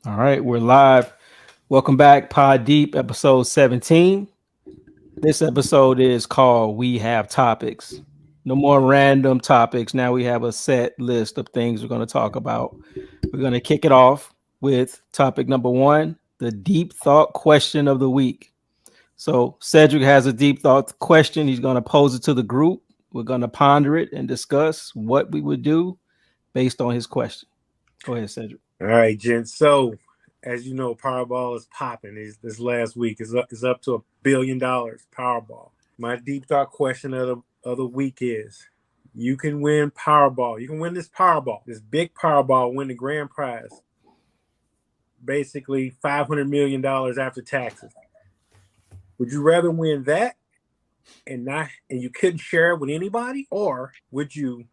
All right, we're live. Welcome back, Pod Deep, episode 17. This episode is called We Have Topics. No more random topics. Now we have a set list of things we're going to talk about. We're going to kick it off with topic number one, the deep thought question of the week. So Cedric has a deep thought question. He's going to pose it to the group. We're going to ponder it and discuss what we would do based on his question. Go ahead, Cedric. All right, gents. So, as you know, Powerball is popping. This last week is up to $1 billion. Powerball. My deep thought question of the week is: you can win Powerball. You can win this Powerball, this big Powerball, win the grand prize. Basically, $500 million after taxes. Would you rather win that and you couldn't share it with anybody, or would you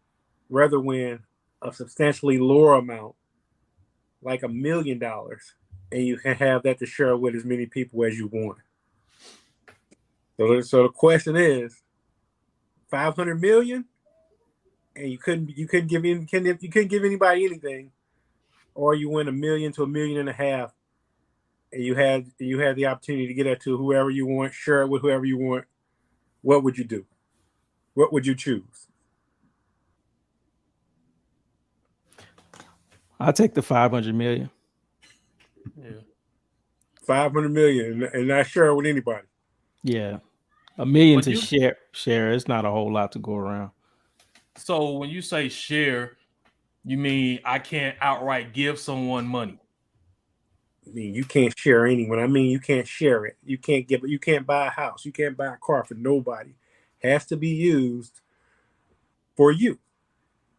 rather win a substantially lower amount, like $1 million, and you can have that to share with as many people as you want? So the question is, 500 million, and you couldn't give anybody anything, or you win $1 million to $1.5 million, and you had the opportunity to get that to whoever you want, share it with whoever you want. What would you do? What would you choose? I'll take the 500 million. Yeah. 500 million and not share it with anybody. Yeah. $1 million to share. It's not a whole lot to go around. So when you say share, you mean I can't outright give someone money? I mean, you can't share anyone. I mean, you can't share it. You can't buy a house. You can't buy a car for nobody. It has to be used for you.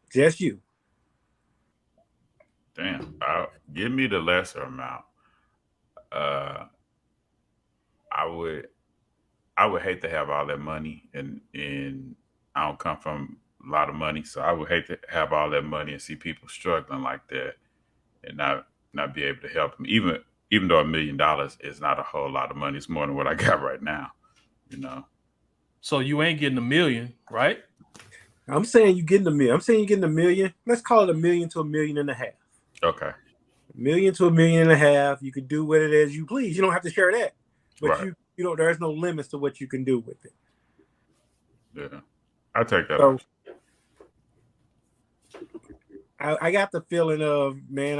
Just you. Damn, give me the lesser amount. I would hate to have all that money, and I don't come from a lot of money, so I would hate to have all that money and see people struggling like that, and not be able to help them. Even though $1 million is not a whole lot of money, it's more than what I got right now. So you ain't getting $1 million, right? I'm saying you're getting $1 million. I'm saying you're getting $1 million. Let's call it $1 million to $1.5 million. Okay. $1 million to $1.5 million. You can do with it as you please. You don't have to share that, but right. There's no limits to what you can do with it. Yeah, I take that. So, I got the feeling of, man,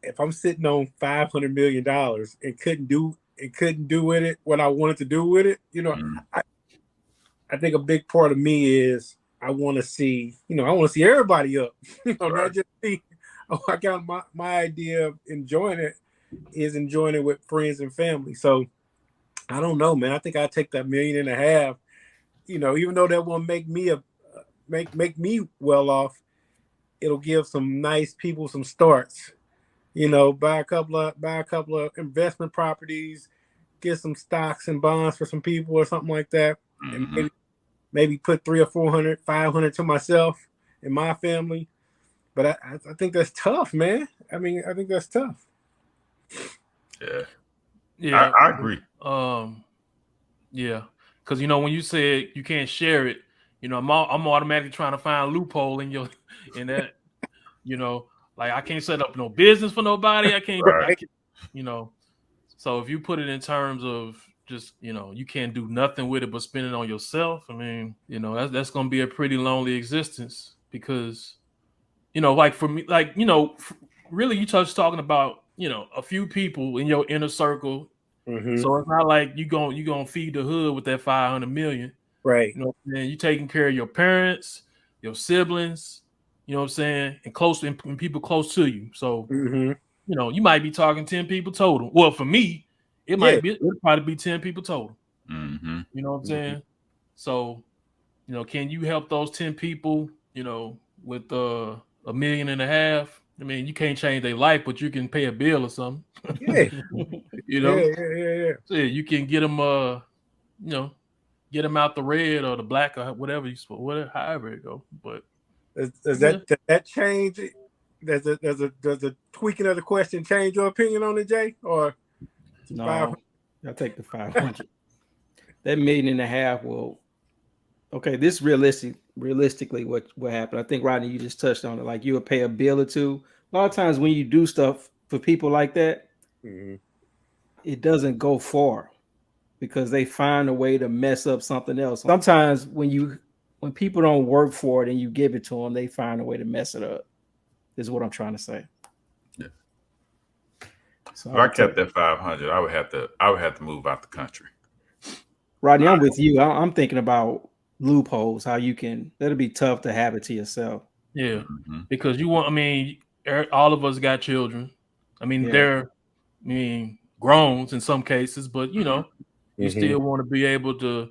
if I'm sitting on $500 million and couldn't do with it what I wanted to do with it, I think a big part of me is I want to see everybody up, right. Not just me. I got my idea of enjoying it is enjoying it with friends and family. So I don't know, man. I think I'll take that $1.5 million. Even though that won't make me make me well off, it'll give some nice people some starts. Buy a couple of investment properties, get some stocks and bonds for some people or something like that, and maybe put 300 or 400, 500 to myself and my family. But I think that's tough, man. I mean, I think that's tough. Yeah, I agree. Yeah, because when you said you can't share it, I'm automatically trying to find a loophole in that. Like I can't set up no business for nobody. I can't. So if you put it in terms of just you can't do nothing with it but spend it on yourself. I mean, that's gonna be a pretty lonely existence because like for me, like really you just talking about a few people in your inner circle. Mm-hmm. So it's not like you gonna feed the hood with that 500 million, right? You taking care of your parents, your siblings, you know what I'm saying, and people close to you. So you might be talking 10 people total. Well, for me, it'll probably be 10 people total. Mm-hmm. You know what I'm saying? So can you help those 10 people? With $1.5 million? I mean, you can't change their life, but you can pay a bill or something. Yeah. Yeah. So you can get them, get them out the red or the black or whatever however it go. But does that change? Does a tweaking of the question change your opinion on it, Jay? Or no? I'll take the 500. That $1.5 million will. Okay, this realistically what happened. I think Rodney, you just touched on it. Like you would pay a bill or two. A lot of times when you do stuff for people like that, Mm-hmm. it doesn't go far because they find a way to mess up something else. Sometimes when people don't work for it and you give it to them, they find a way to mess it up. Is what I'm trying to say. Yeah. So If I kept that 500, I would have to move out the country. Rodney, I'm with you. I'm thinking about loopholes. How you can? That'll be tough to have it to yourself. Yeah, because all of us got children. I mean, they're growns in some cases, but you still want to be able to,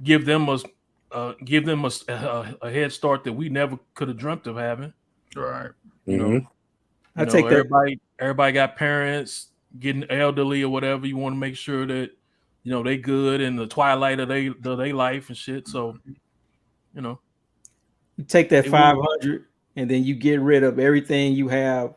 give them a head start that we never could have dreamt of having. Right. I take that. Everybody got parents getting elderly or whatever. You want to make sure that they good in the twilight of their life and shit. So, you take that 500 and then you get rid of everything you have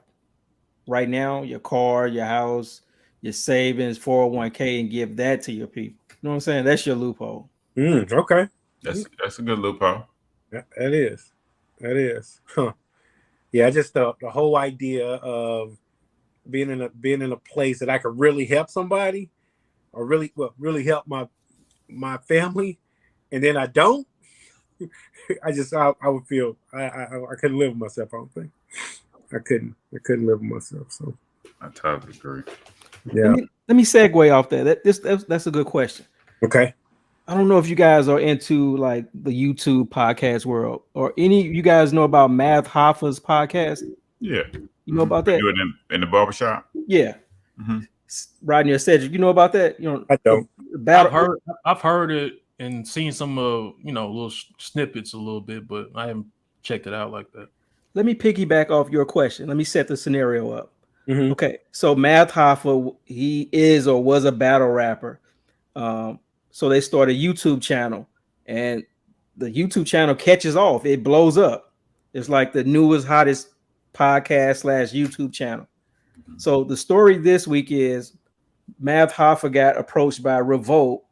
right now, your car, your house, your savings, 401k, and give that to your people. You know what I'm saying? That's your loophole. Okay. That's a good loophole. That is. Huh. Yeah, just the whole idea of being in a place that I could really help somebody or really help my family, and then I don't. I would feel I couldn't live with myself. I don't think I couldn't live with myself. So I totally agree. Yeah. Let me segue off that. That's a good question. Okay. I don't know if you guys are into like the YouTube podcast world or any. You guys know about Math Hoffa's podcast? Yeah. You know about that? Do it in the barbershop? Yeah. Rodney or Cedric, you know about that? I don't. I've heard it and seen some little snippets a little bit, but I haven't checked it out like that. Let me piggyback off your question. Let me set the scenario up. Okay, so Math Hoffa, he is or was a battle rapper. So they start a YouTube channel, and the YouTube channel catches off. It blows up. It's like the newest, hottest podcast / YouTube channel. So the story this week is Math Hoffa got approached by Revolt,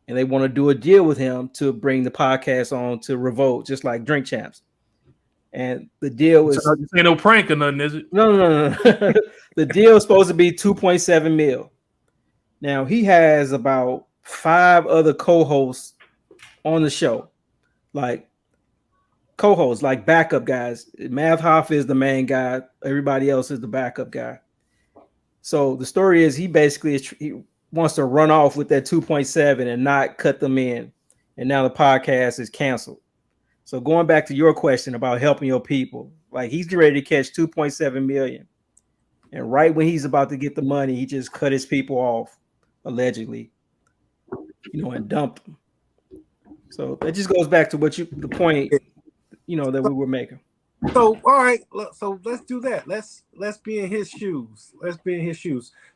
and they want to do a deal with him to bring the podcast on to Revolt, just like Drink Champs. And the deal is ain't no prank or nothing, is it? No. The deal is supposed to be 2.7 mil. Now he has about 5 other co-hosts on the show, like co-hosts, like backup guys. Math Hoffa is the main guy. Everybody else is the backup guy. So the story is he wants to run off with that 2.7 and not cut them in. And now the podcast is canceled. So going back to your question about helping your people, like he's ready to catch 2.7 million. And right when he's about to get the money, he just cut his people off, allegedly, and dumped them. So that just goes back to the point, that we were making. So all right, so let's do that. Let's be in his shoes.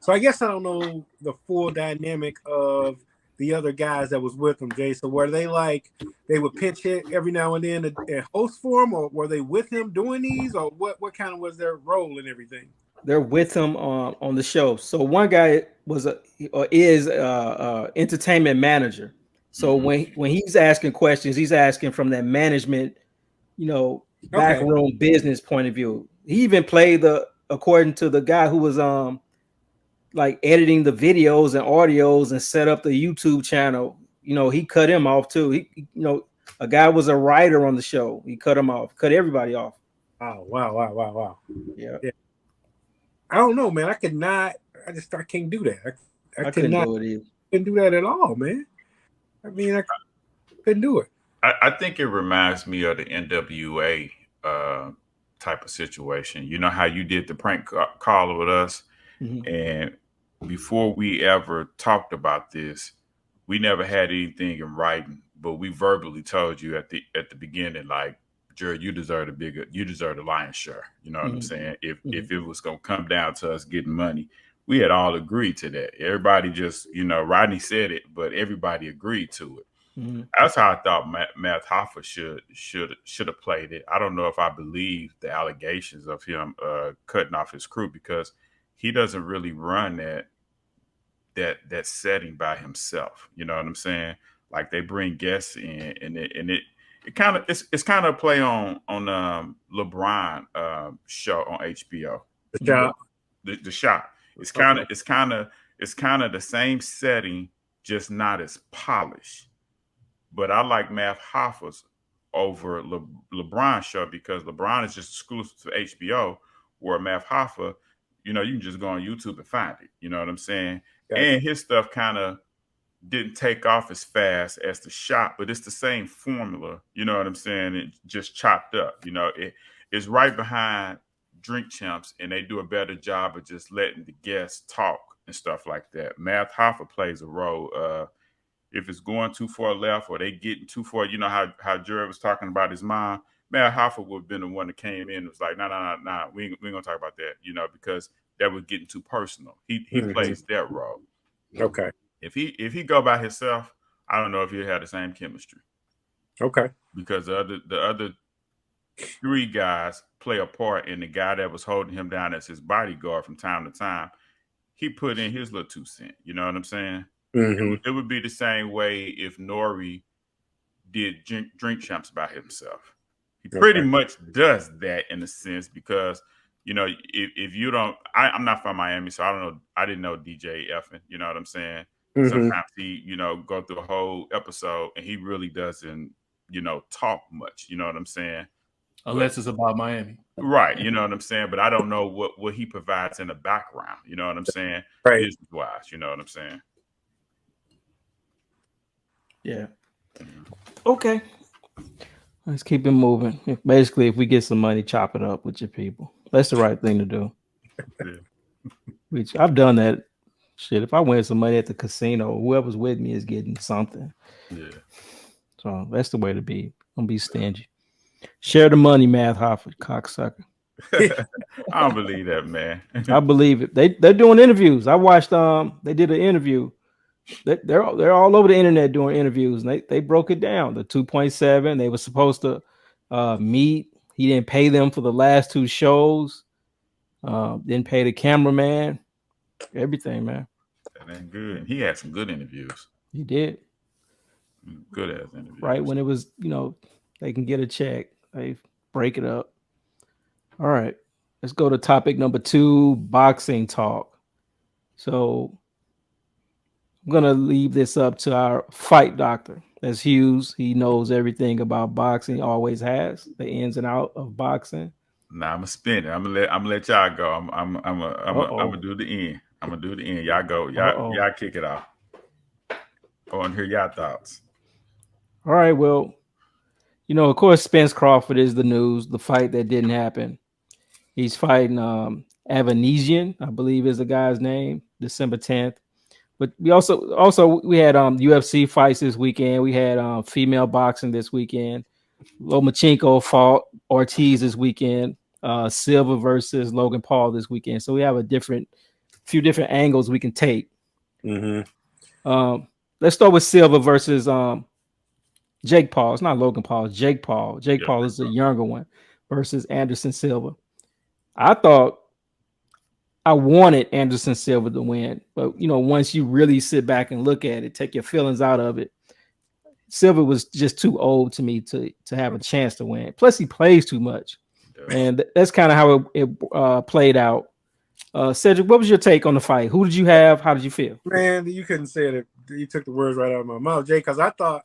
So I guess I don't know the full dynamic of the other guys that was with him, Jay. So were they like they would pinch hit every now and then and host for him, or were they with him doing these, or what kind of was their role and everything? They're with him on the show. So one guy is entertainment manager. So when he's asking questions, he's asking from that management, backroom business point of view. He even played according to the guy who was like editing the videos and audios and set up the YouTube channel. He cut him off too. He a guy was a writer on the show. He cut him off, cut everybody off. Oh, wow. Yeah. I don't know, man. I can't do that. I couldn't do it either. Couldn't do that at all, man. I mean, I couldn't do it. I think it reminds me of the NWA type of situation. You know how you did the prank caller with us? And before we ever talked about this, we never had anything in writing, but we verbally told you at the beginning, like, Jared, you deserve the lion's share. You know what I'm saying? If it was gonna come down to us getting money, we had all agreed to that. Everybody just, Rodney said it, but everybody agreed to it. That's how I thought Math Hoffa should have played it. I don't know if I believe the allegations of him cutting off his crew, because he doesn't really run that setting by himself. You know what I'm saying? Like they bring guests in, and it's kind of a play on LeBron show on HBO. The Shot. The Shot. It's kind of the same setting, just not as polished. But I like Math Hoffa's over LeBron's show because LeBron is just exclusive to HBO, where Math Hoffa, you can just go on YouTube and find it. You know what I'm saying? Gotcha. And his stuff kind of didn't take off as fast as the shop, but it's the same formula. You know what I'm saying? It just chopped up. It's right behind Drink Champs, and they do a better job of just letting the guests talk and stuff like that. Math Hoffa plays a role. If it's going too far left or they getting too far, how Jared was talking about his mom, Matt Hoffa would have been the one that came in and was like, nah, we ain't gonna talk about that, because that was getting too personal. He plays that role. Okay. If he go by himself, I don't know if he'll have the same chemistry. Okay. Because the other three guys play a part, and the guy that was holding him down as his bodyguard from time to time, he put in his little 2 cents. You know what I'm saying? Mm-hmm. It would be the same way if Nori did Drink Champs by himself. He pretty much does that in a sense because, if you don't, I'm not from Miami, so I don't know. I didn't know DJ Effin, you know what I'm saying? Mm-hmm. Sometimes he, go through a whole episode and he really doesn't, talk much, you know what I'm saying? Unless it's about Miami. Right, you know what I'm saying? But I don't know what he provides in the background, you know what I'm saying? Right. Business-wise, you know what I'm saying? Yeah. Okay. Let's keep it moving. Basically, if we get some money, chop it up with your people. That's the right thing to do. Yeah. I've done that. Shit, if I win some money at the casino, whoever's with me is getting something. Yeah. So that's the way to be. Don't be stingy. Share the money, Math Hoffa, cocksucker. I don't believe that, man. I believe it. They're doing interviews. I watched. They did an interview. They're all over the internet doing interviews, and they broke it down. The 2.7, they were supposed to meet. He didn't pay them for the last 2 shows. Didn't pay the cameraman. Everything, man. That ain't good. He had some good interviews. He did. Good ass interviews. Right when it was, they can get a check. They break it up. All right. Let's go to topic number 2, boxing talk. So I'm going to leave this up to our fight doctor. That's Hughes. He knows everything about boxing, always has, the ins and out of boxing. Nah, I'm gonna spin it. I'm gonna let y'all go. I'm gonna do the end. I'm gonna do the end. Y'all go. Y'all kick it off. I want to hear y'all thoughts. All right. Well, of course, Spence Crawford is the news. The fight that didn't happen. He's fighting Avanesian, I believe is the guy's name, December 10th. But we also we had UFC fights this weekend. We had female boxing this weekend. Lomachenko fought Ortiz this weekend. Silva versus Logan Paul this weekend. So we have few different angles we can take. Mm-hmm. Let's start with Silva versus Jake Paul. It's not Logan Paul, it's Jake Paul. Jake Paul is the younger one versus Anderson Silva. I wanted Anderson Silva to win, but once you really sit back and look at it, take your feelings out of it, Silva was just too old to me to have a chance to win. Plus, he plays too much, and that's kind of how it played out. Cedric, what was your take on the fight? Who did you have? How did you feel? Man, you couldn't say it. You took the words right out of my mouth, Jay, because I thought,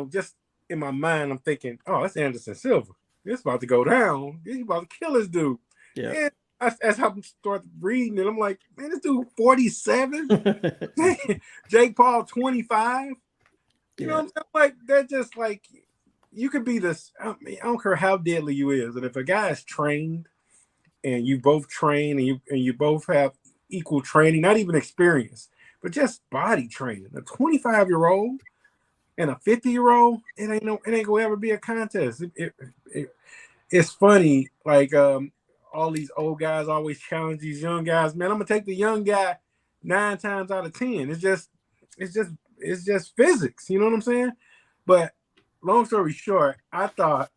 just in my mind, I'm thinking, oh, that's Anderson Silva. It's about to go down. He's about to kill this dude. Yeah. And as I start reading it, I'm like, man, this dude 47. Jake Paul 25. You know what I'm saying? Like, they're just like, you could be this. I don't care how deadly you is. And if a guy is trained and you both train and you both have equal training, not even experience, but just body training, a 25-year-old and a 50-year-old, it ain't gonna ever be a contest. It's funny, like all these old guys always challenge these young guys. Man, I'm gonna take the young guy 9 times out of 10. It's just physics, you know what I'm saying? But long story short, I thought,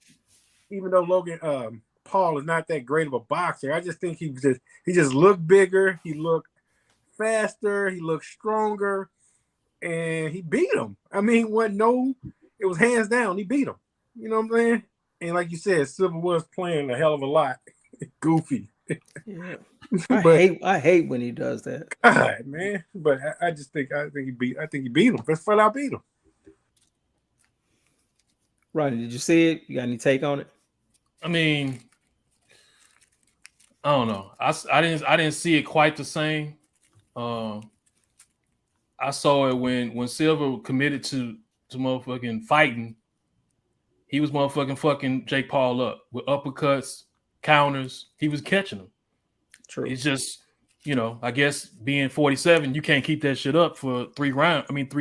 even though Logan Paul is not that great of a boxer, I just think he just looked bigger, he looked faster, he looked stronger, and he beat him. I mean, it was hands down, he beat him. You know what I'm saying? And like you said, Silva was playing a hell of a lot. Goofy. Yeah. I hate when he does that. God, man. But I think he beat him. Let's flat out beat him. Ronnie, did you see it? You got any take on it? I mean, I don't know. I didn't see it quite the same. I saw it when Silver committed to motherfucking fighting. He was fucking Jake Paul up with uppercuts, counters. He was catching them. True. It's just, I guess being 47, you can't keep that shit up for 3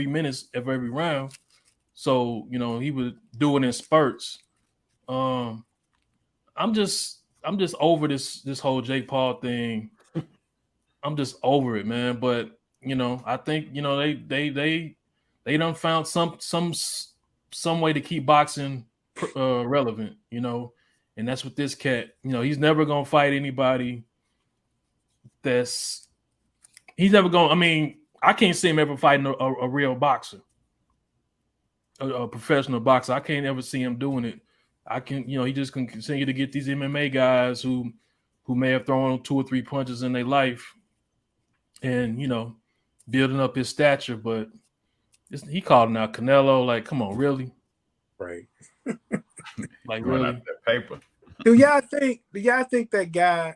minutes of every round. So, he would do it in spurts. I'm just over this whole Jake Paul thing. I'm just over it, man. But I think they done found some way to keep boxing relevant, and that's what this cat. He's never gonna fight anybody. He's never gonna. I mean, I can't see him ever fighting a real boxer, a professional boxer. I can't ever see him doing it. I can, he just can continue to get these MMA guys who may have thrown 2 or 3 punches in their life, and building up his stature. But he calling out Canelo, like, come on, really? Right. Like, really? That paper. Do y'all think that guy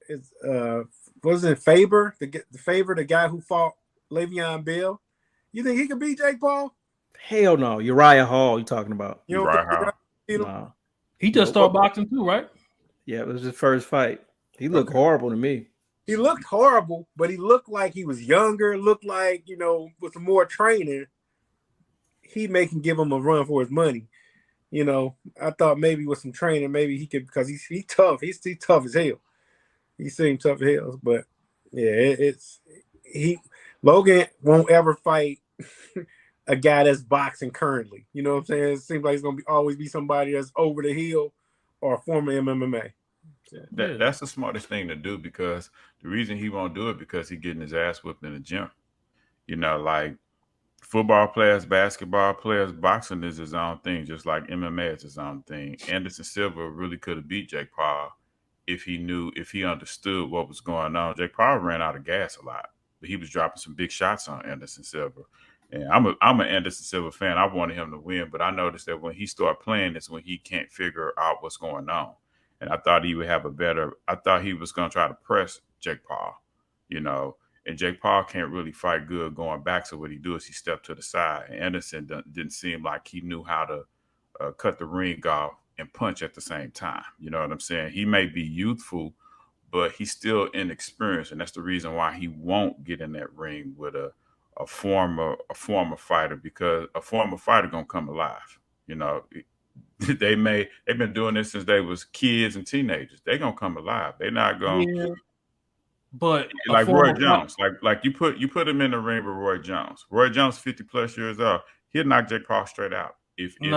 is was it Faber, the guy who fought Le'Veon Bell? You think he could beat Jake Paul? Hell no. Uriah Hall, you talking about? You don't Uriah think Hall. Nah. He just started boxing too, right? Yeah, it was his first fight. He looked horrible to me. He looked horrible, but he looked like he was younger, looked like, with some more training, he can give him a run for his money. I thought maybe with some training, maybe he could, because he's tough. He's tough as hell. He seemed tough as hell. But yeah, Logan won't ever fight a guy that's boxing currently. You know what I'm saying? It seems like it's gonna always be somebody that's over the hill or a former MMA. That's the smartest thing to do, because the reason he won't do it because he's getting his ass whipped in the gym. Like football players, basketball players, boxing is his own thing, just like MMA is his own thing. Anderson Silva really could have beat Jake Paul if he understood what was going on. Jake Paul ran out of gas a lot, but he was dropping some big shots on Anderson Silva. And I'm an Anderson Silva fan. I wanted him to win, but I noticed that when he started playing, it's when he can't figure out what's going on. And I thought he would have I thought he was going to try to press Jake Paul, and Jake Paul can't really fight good going back. So what he do is he stepped to the side. And Anderson didn't seem like he knew how to cut the ring off and punch at the same time. You know what I'm saying? He may be youthful, but he's still inexperienced. And that's the reason why he won't get in that ring with a former fighter, because a former fighter going to come alive. They've been doing this since they was kids and teenagers. They're going to come alive. They're not going to. Yeah. But like Roy Jones, like you put him in the ring with Roy Jones. Roy Jones, 50 plus years old, he'll knock Jake Paul straight out. Yes, he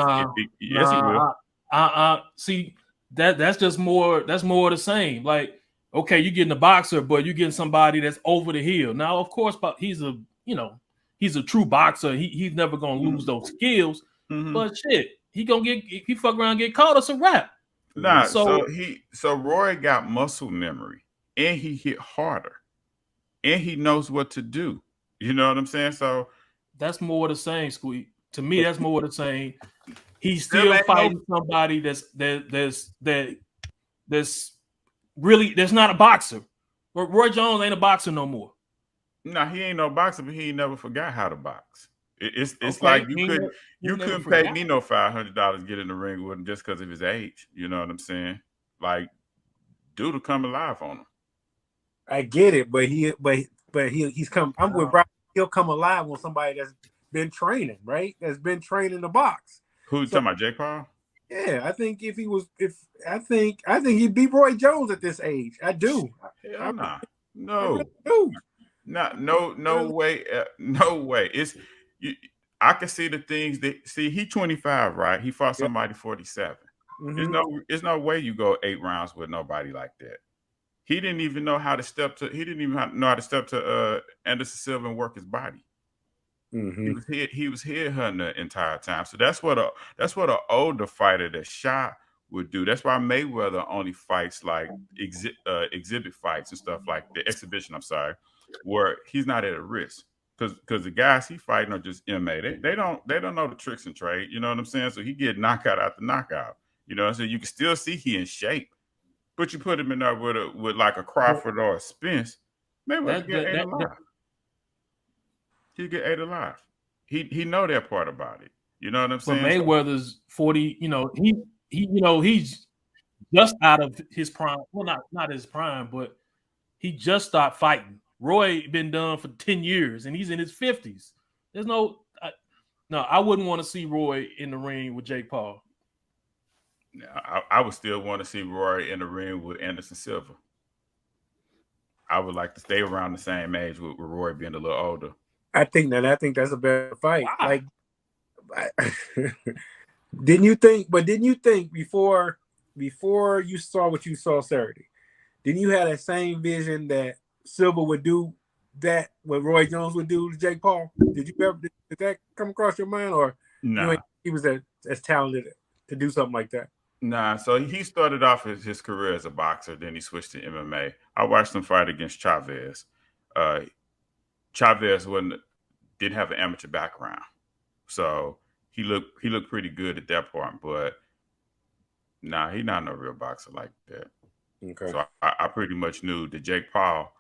will. See, that's just more. That's more of the same. Like, okay, you're getting a boxer, but you're getting somebody that's over the hill. Now, of course, but he's a true boxer. He's never gonna lose those skills. Mm-hmm. But shit, he fuck around and get caught. It's a wrap. Nah, so Roy got muscle memory. And he hit harder, and he knows what to do. You know what I'm saying? So that's more the same, Squeak. To me, that's more the same. He's still fighting somebody that's not a boxer. But Roy Jones ain't a boxer no more. No, he ain't no boxer, but he ain't never forgot how to box. It's okay, like you couldn't pay me no $500 to get in the ring with him just because of his age. You know what I'm saying? Like, dude will come alive on him. I get it, but he's come. I'm with Brian. He'll come alive on somebody that's been training, right? That's been training the box. Who you talking about, Jake Paul? Yeah, I think I think he'd beat Roy Jones at this age. I do. Hell nah. No. No way. No way. I can see the things that he 25, right? He fought somebody 47. Mm-hmm. There's no way you go 8 rounds with nobody like that. He didn't even know how to step to. He didn't even know how to step to Anderson Silva and work his body. Mm-hmm. He was head hunting the entire time. So that's what an older fighter that's shy would do. That's why Mayweather only fights like exhibit fights and stuff like the exhibition. I'm sorry, where he's not at a risk because the guys he fighting are just MMA. They don't know the tricks and trade. You know what I'm saying? So he get knockout after knockout. You know, so you can still see he in shape, but you put him in there with like a Crawford or a Spence, Mayweather get ate alive. He get ate alive. He know that part about it. You know what I'm saying? But Mayweather's 40. He's just out of his prime. Well, not his prime, but he just stopped fighting. Roy been done for 10 years, and he's in his 50s. There's I wouldn't want to see Roy in the ring with Jake Paul. I would still want to see Roy in the ring with Anderson Silva. I would like to stay around the same age with Roy being a little older. I think that's a better fight. Wow. Like, didn't you think before you saw what you saw Saturday, didn't you have that same vision that Silva would do that what Roy Jones would do to Jake Paul? Did that come across your mind, or No, he was as talented to do something like that? Nah, so he started off his career as a boxer, then he switched to MMA. I watched him fight against Chavez. Chavez didn't have an amateur background, so he looked pretty good at that point. But nah, he's not no real boxer like that. Okay. So I pretty much knew that Jake Paul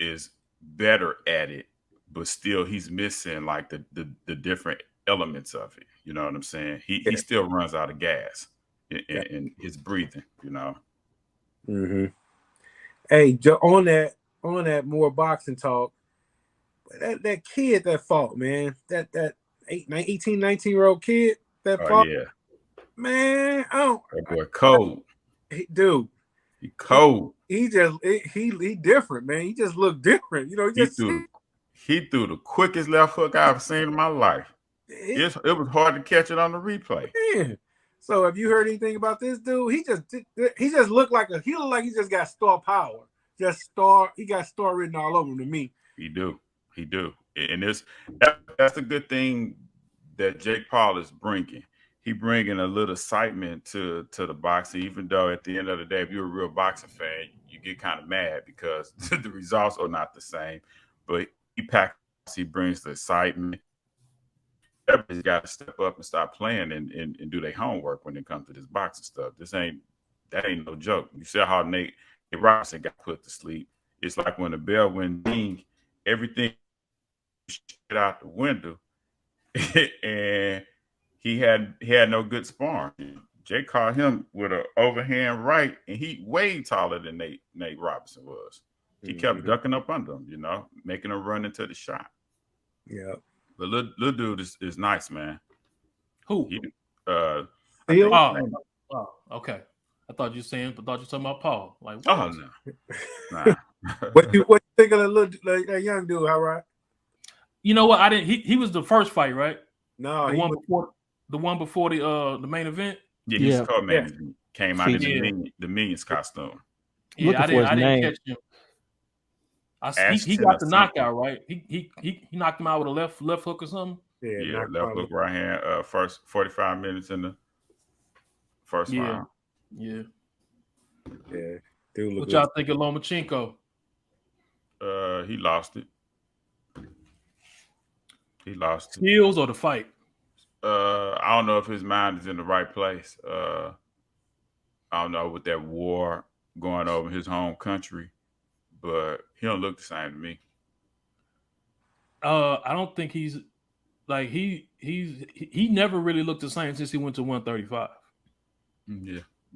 is better at it, but still he's missing like the different elements of it. You know what I'm saying? He still runs out of gas in his breathing. You know. Mm-hmm. Hey, on that more boxing talk. That kid that fought, man, that 18, 19-year-old kid that fought, yeah, man, that boy cold. Dude, he cold. He different, man. He just looked different, you know. He threw the quickest left hook I've seen in my life. It was hard to catch it on the replay. Man. So, have you heard anything about this dude? He just looked like he just got star power. He got star written all over him to me. He do, and that's a good thing that Jake Paul is bringing. He bringing a little excitement to the boxing, even though at the end of the day, if you're a real boxing fan, you get kind of mad because the results are not the same. But he brings the excitement. Everybody's got to step up and stop playing and do their homework when it comes to this boxing stuff. That ain't no joke. You see how Nate Robinson got put to sleep. It's like when the bell went ding, everything shit out the window, and he had no good sparring. Jay caught him with an overhand right, and he way taller than Nate Robinson was. He kept ducking up under him, you know, making him run into the shot. Yeah. But little dude is nice, man. Who? Oh, okay. I thought you were talking about Paul. Like, oh no, nah. What you think of that young dude? How right? You know what? I didn't. He was the first fight, right? No, the one before the main event. Yeah, his co-main came out in the Minions costume. Yeah, I didn't catch him. He got the knockout, right? He knocked him out with a left hook or something. Yeah, left hook, right hand. First 45 minutes in the first round. Yeah. Dude, what y'all think of Lomachenko? He lost it. Skills or the fight? I don't know if his mind is in the right place. I don't know with that war going over his home country, but he don't look the same to me. I don't think he's like he never really looked the same since he went to 135.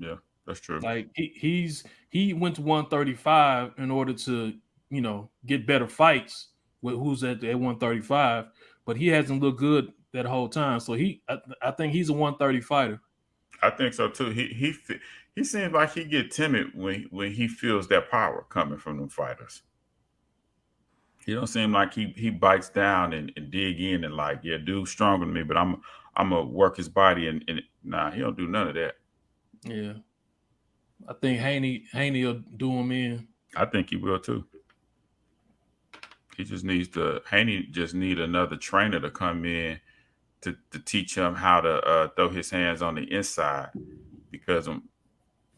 Yeah, that's true. Like he went to 135 in order to, you know, get better fights with who's at 135, but he hasn't looked good that whole time. So I think he's a 130 fighter. I think so too. He seems like he get timid when he feels that power coming from them fighters. He don't seem like he bites down and dig in and like, yeah, dude's stronger than me, but I'm gonna work his body and nah, he don't do none of that. Yeah, I think Haney will do him in. I think he will too. Haney just need another trainer to come in to teach him how to throw his hands on the inside because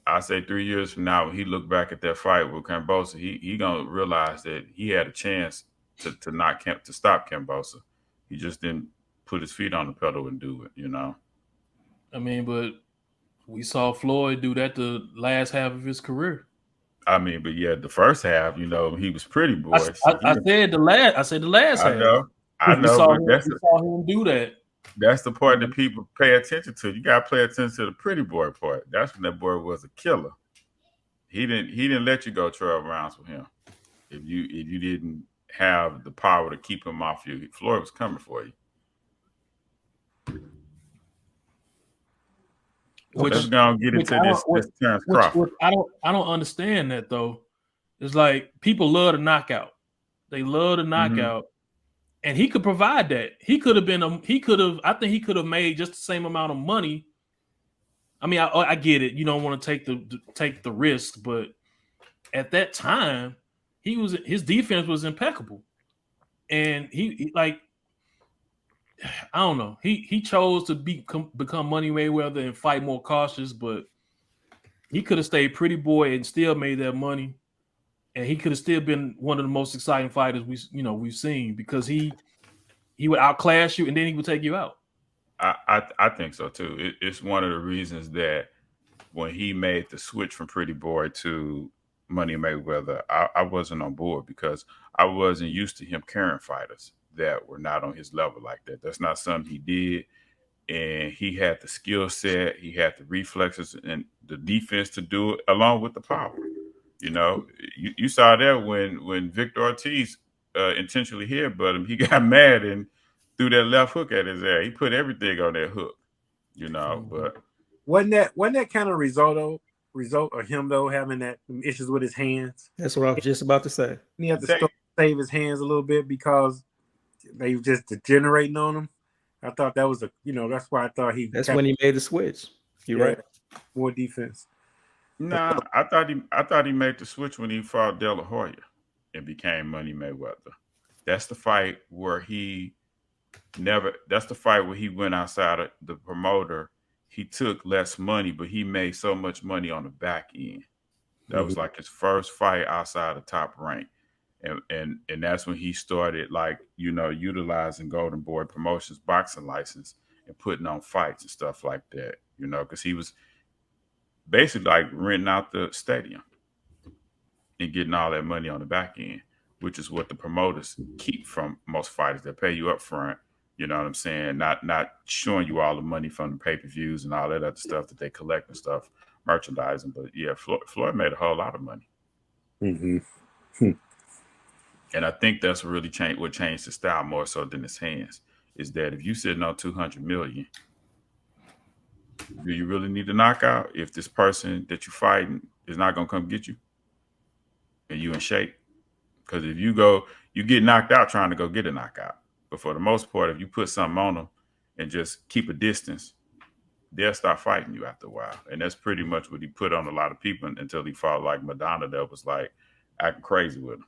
I say 3 years from now, when he look back at that fight with Kambosa, he gonna realize that he had a chance to stop Kambosa. He just didn't put his feet on the pedal and do it. You know. I mean, but we saw Floyd do that the last half of his career. I mean, but yeah, the first half, you know, he was pretty boy. I said the last half. I know, we saw him do that. That's the part that people pay attention to. You gotta pay attention to the pretty boy part. That's when that boy was a killer. He didn't let you go 12 rounds with him. If you didn't have the power to keep him off you, Floyd was coming for you. Let's go and get into this Terrence Crawford. I don't understand that though. It's like people love the knockout. They love the knockout. And he could provide that. I think he could have made just the same amount of money. I mean, I get it. You don't want to take the risk, but at that time, his defense was impeccable. And he like, I don't know. He chose to become Money Mayweather and fight more cautious, but he could have stayed pretty boy and still made that money. And he could have still been one of the most exciting fighters we've seen, because he would outclass you and then he would take you out. I think so too. It's one of the reasons that when he made the switch from Pretty Boy to Money Mayweather, I wasn't on board, because I wasn't used to him carrying fighters that were not on his level like that. That's not something he did. And he had the skill set, he had the reflexes and the defense to do it, along with the power. You know, you saw that when Victor Ortiz intentionally headbutted him, he got mad and threw that left hook at his ass. He put everything on that hook, you know. But wasn't that kind of result of him though having that issues with his hands? That's what I was just about to say. He had to save his hands a little bit because they were just degenerating on him. I thought that was that's why I thought That's when he made the switch. You're right. More defense. Nah, I thought he made the switch when he fought De La Hoya and became Money Mayweather. That's the fight where that's the fight where he went outside of the promoter. He took less money, but he made so much money on the back end. That was like his first fight outside the top rank. And that's when he started, like, utilizing Golden Boy Promotions boxing license and putting on fights and stuff like that, because he was basically like renting out the stadium and getting all that money on the back end, which is what the promoters keep from most fighters. They pay you up front, you know what I'm saying? Not showing you all the money from the pay-per-views and all that other stuff that they collect and stuff, merchandising. But yeah, Floyd made a whole lot of money. And I think that's really what changed his style more so than his hands, is that if you're sitting on $200 million, do you really need a knockout if this person that you're fighting is not going to come get you and you in shape? Because if you get knocked out trying to go get a knockout. But for the most part, if you put something on them and just keep a distance, they'll start fighting you after a while. And that's pretty much what he put on a lot of people until he fought like Madonna that was like acting crazy with him.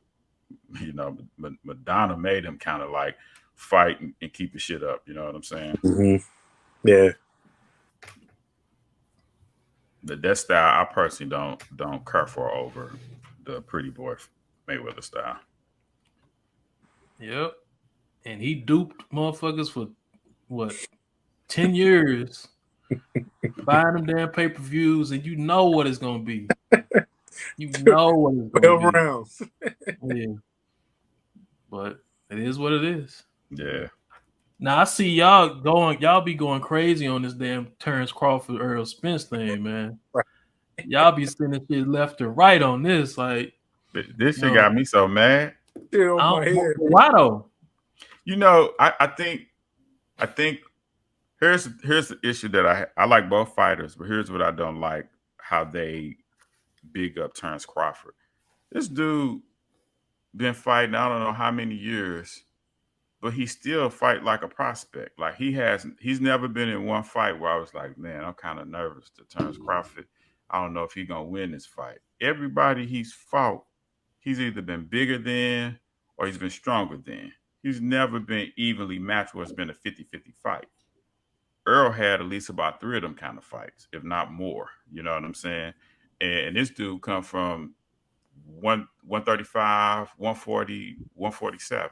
Madonna made him kind of like fight and keep the shit up. You know what I'm saying? Yeah. That style, I personally don't care for over the Pretty Boy Mayweather style. Yep. And he duped motherfuckers for what, 10 years, buying them damn pay-per-views, and you know what it's gonna be. You know what it's gonna 12 rounds. Yeah. But it is what it is. Yeah. Now I see y'all be going crazy on this damn Terrence Crawford Earl Spence thing, man. Right. Y'all be sending shit left and right on this. Like, this shit got me so mad. Why though? I think here's the issue that I like both fighters, but here's what I don't like: how they big up Terrence Crawford. This dude been fighting I don't know how many years, but he still fight like a prospect. Like he's never been in one fight where I was like, man, I'm kind of nervous to Terrence Crawford. I don't know if he's gonna win this fight. Everybody he's fought, he's either been bigger than or he's been stronger than. He's never been evenly matched where it's been a 50-50 fight. Earl had at least about 3 of them kind of fights, if not more. You know what I'm saying? And this dude come from 135, 140, 147.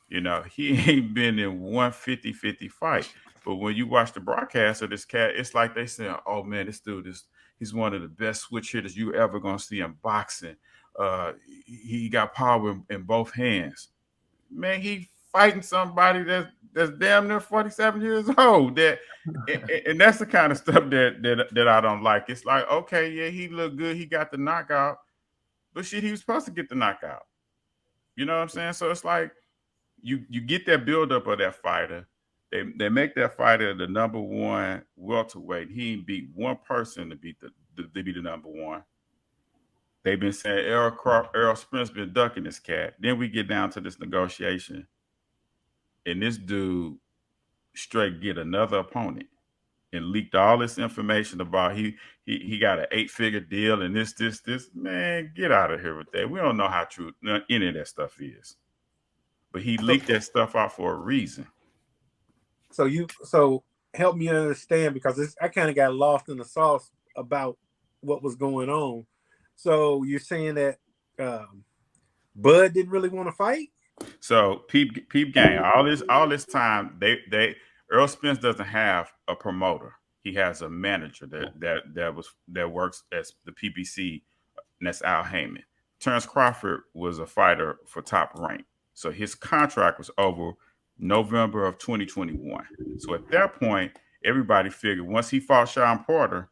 You know, he ain't been in 150 fight. But when you watch the broadcast of this cat, it's like they saying, "Oh man, this dude he's one of the best switch hitters you ever gonna see in boxing. He got power in both hands. Man, he fighting somebody that's damn near 47 years old. And that's the kind of stuff that I don't like. It's like, okay, yeah, he looked good, he got the knockout, but shit, he was supposed to get the knockout. You know what I'm saying? So it's like you get that buildup of that fighter. They make that fighter the number one welterweight. He ain't beat one person to be the number one. They've been saying Errol Spence been ducking this cat. Then we get down to this negotiation, and this dude straight get another opponent and leaked all this information about he got an 8-figure deal and this. Man, get out of here with that. We don't know how true any of that stuff is. But he leaked that stuff out for a reason. So help me understand, because I kind of got lost in the sauce about what was going on. So you're saying that Bud didn't really want to fight? So peep gang, all this time they Earl Spence doesn't have a promoter. He has a manager that works as the PBC, and that's Al Haymon. Terrence Crawford was a fighter for Top Rank. So his contract was over November of 2021. So at that point, everybody figured once he fought Sean Porter,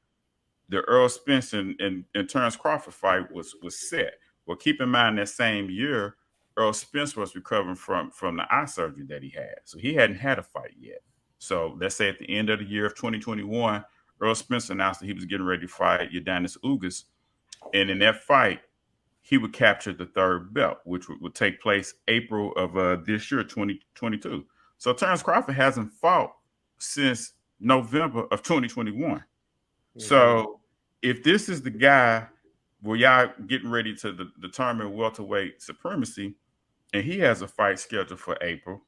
the Earl Spence and Terrence Crawford fight was set. Well, keep in mind that same year, Earl Spence was recovering from the eye surgery that he had. So he hadn't had a fight yet. So let's say at the end of the year of 2021, Earl Spence announced that he was getting ready to fight Yordenis Ugas. And in that fight, he would capture the third belt, which would take place April of this year, 2022. So Terrence Crawford hasn't fought since November of 2021. Mm-hmm. So if this is the guy where y'all getting ready to determine welterweight supremacy, and he has a fight scheduled for April,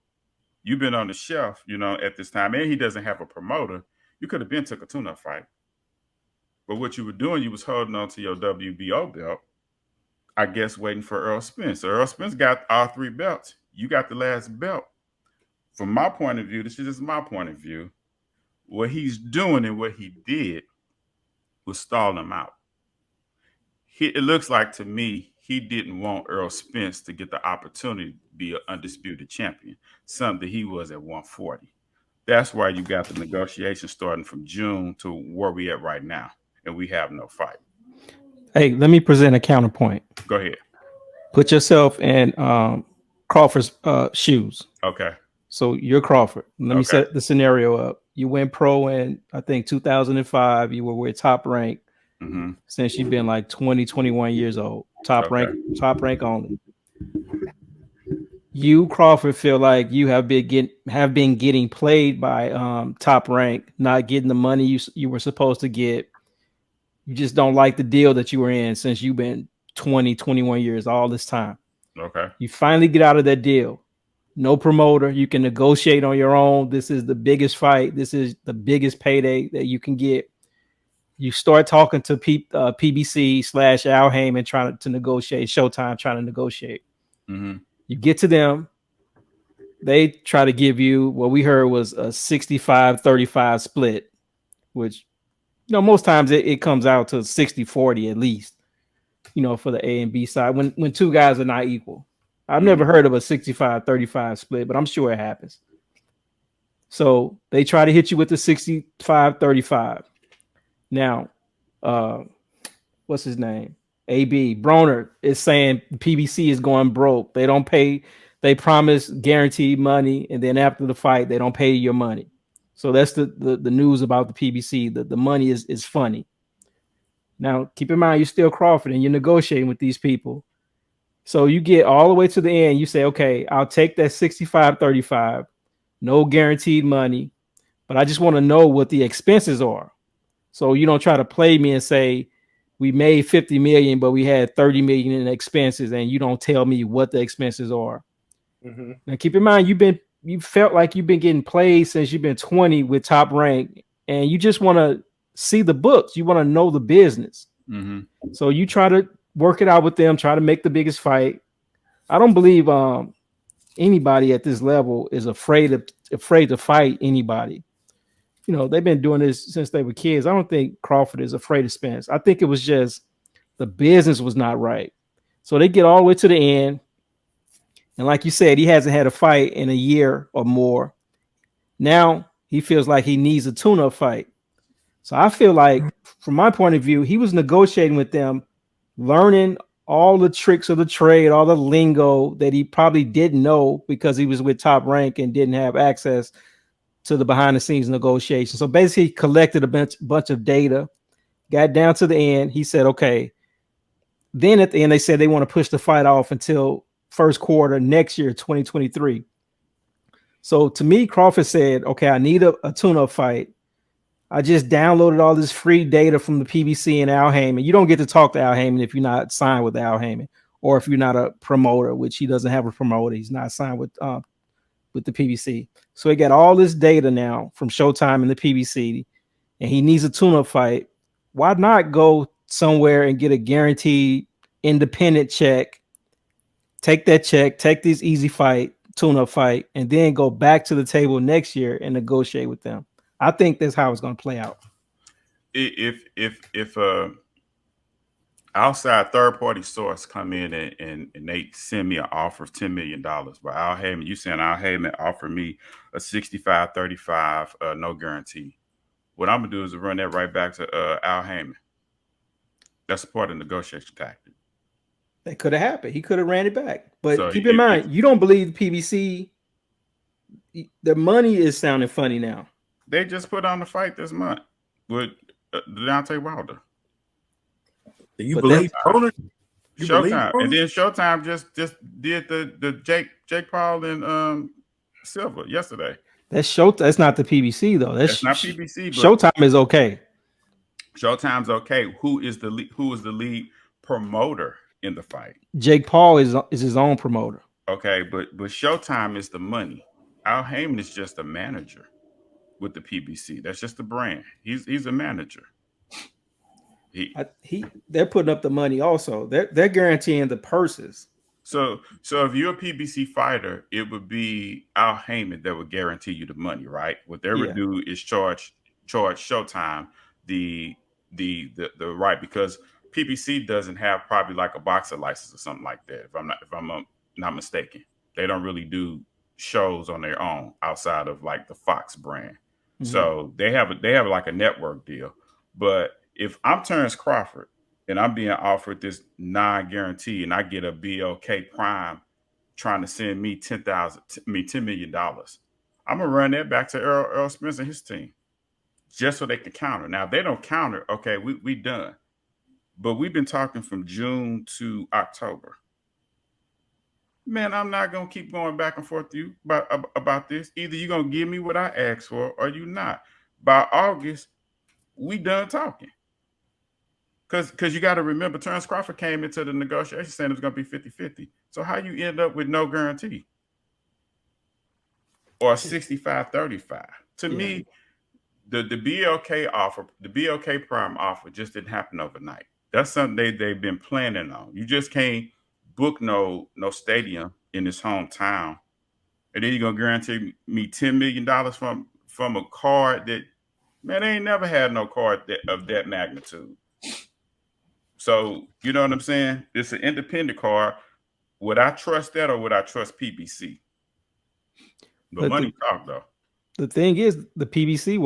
you've been on the shelf, at this time, and he doesn't have a promoter, you could have been took a tune-up fight. But what you were doing, you was holding on to your WBO belt, I guess, waiting for Earl Spence. So Earl Spence got all 3 belts. You got the last belt. From my point of view, this is just my point of view, what he's doing and what he did was stall him out. It looks like to me he didn't want Earl Spence to get the opportunity to be an undisputed champion, something he was at 140. That's why you got the negotiation starting from June to where we at right now, and we have no fight. Hey, let me present a counterpoint. Go ahead. Put yourself in Crawford's shoes. Okay. So you're Crawford. Let me set the scenario up. You went pro in, I think, 2005. You were with Top Rank. Mm-hmm. Since you've been like 20, 21 years old. Top rank only. You, Crawford, feel like you have been getting played by Top Rank, not getting the money you were supposed to get. You just don't like the deal that you were in since you've been 20, 21 years, all this time. Okay. You finally get out of that deal. No promoter. You can negotiate on your own. This is the biggest fight. This is the biggest payday that you can get. You start talking to PBC / Al Haymon trying to negotiate, Showtime trying to negotiate. Mm-hmm. You get to them. They try to give you what we heard was a 65-35 split, which, most times it comes out to 60-40 at least, for the A and B side when 2 guys are not equal. I've never heard of a 65-35 split, but I'm sure it happens. So they try to hit you with the 65-35. Now, what's his name? AB Broner is saying PBC is going broke. They don't pay. They promise guaranteed money, and then after the fight, they don't pay your money. So that's the news about the PBC. The money is funny. Now, keep in mind, you're still Crawford, and you're negotiating with these people. So you get all the way to the end. You say, okay, I'll take that 65-35, no guaranteed money, but I just want to know what the expenses are. So you don't try to play me and say we made 50 million, but we had 30 million in expenses, and you don't tell me what the expenses are. Mm-hmm. Now keep in mind, you've been you felt like you've been getting played since you've been 20 with Top Rank, and you just want to see the books. You want to know the business. Mm-hmm. So you try to work it out with them, try to make the biggest fight. I don't believe anybody at this level is afraid to fight anybody. You know, they've been doing this since they were kids. I don't think Crawford is afraid of Spence. I think it was just the business was not right. So they get all the way to the end. And like you said, he hasn't had a fight in a year or more. Now he feels like he needs a tune-up fight. So I feel like, from my point of view, he was negotiating with them, learning all the tricks of the trade, all the lingo that he probably didn't know because he was with Top Rank and didn't have access to the behind-the-scenes negotiation. So basically, he collected a bunch of data, got down to the end. He said, okay. Then at the end, they said they want to push the fight off until first quarter next year, 2023. So to me, Crawford said, okay, I need a tune-up fight. I just downloaded all this free data from the PBC and Al Haymon. You don't get to talk to Al Haymon if you're not signed with Al Haymon, or if you're not a promoter, which he doesn't have a promoter. He's not signed with the PBC. So he got all this data now from Showtime and the PBC, and he needs a tune-up fight. Why not go somewhere and get a guaranteed independent check? Take that check, take this easy fight, tune-up fight, and then go back to the table next year and negotiate with them. I think that's how it's going to play out. If outside third party source come in and they send me an offer of $10 million, but Al Haymon, you saying Al Haymon offered me a 65-35, no guarantee. What I'm gonna do is run that right back to Al Haymon. That's a part of the negotiation tactic. That could have happened. He could have ran it back. But So keep in mind, you don't believe the PBC. The money is sounding funny now. They just put on the fight this month with Deontay Wilder. Do you believe Showtime? And then Showtime just did the Jake Paul and Silva yesterday. That's Showtime. That's not the PBC though. That's not PBC. But Showtime is okay. Showtime's okay. Who is the lead promoter in the fight? Jake Paul is his own promoter. Okay, but Showtime is the money. Al Haymon is just a manager with the PBC. That's just the brand. He's a manager. They're putting up the money also. They're guaranteeing the purses. So if you're a PBC fighter, it would be Al Haymon that would guarantee you the money, right? What they would do is charge Showtime the right, because PBC doesn't have probably like a boxer license or something like that. If I'm not mistaken, they don't really do shows on their own outside of like the Fox brand. Mm-hmm. So they have like a network deal. But if I'm Terrence Crawford and I'm being offered this non-guarantee and I get a BLK Prime trying to send me $10 million, I'm gonna run that back to Earl Spence and his team just so they can counter. Now, if they don't counter, okay, we done. But we've been talking from June to October. Man, I'm not gonna keep going back and forth with you about this. Either you're gonna give me what I asked for or you not. By August, we done talking. Because you got to remember, Terrence Crawford came into the negotiation saying it was going to be 50-50. So how you end up with no guarantee? Or 65-35? To me, the BLK offer, the BLK Prime offer just didn't happen overnight. That's something they've been planning on. You just can't book no stadium in his hometown. And then you're going to guarantee me $10 million from a card that, man, they ain't never had no card of that magnitude. So, you know what I'm saying? It's an independent card. Would I trust that or would I trust PBC? But money talk, though. The thing is, the PBC,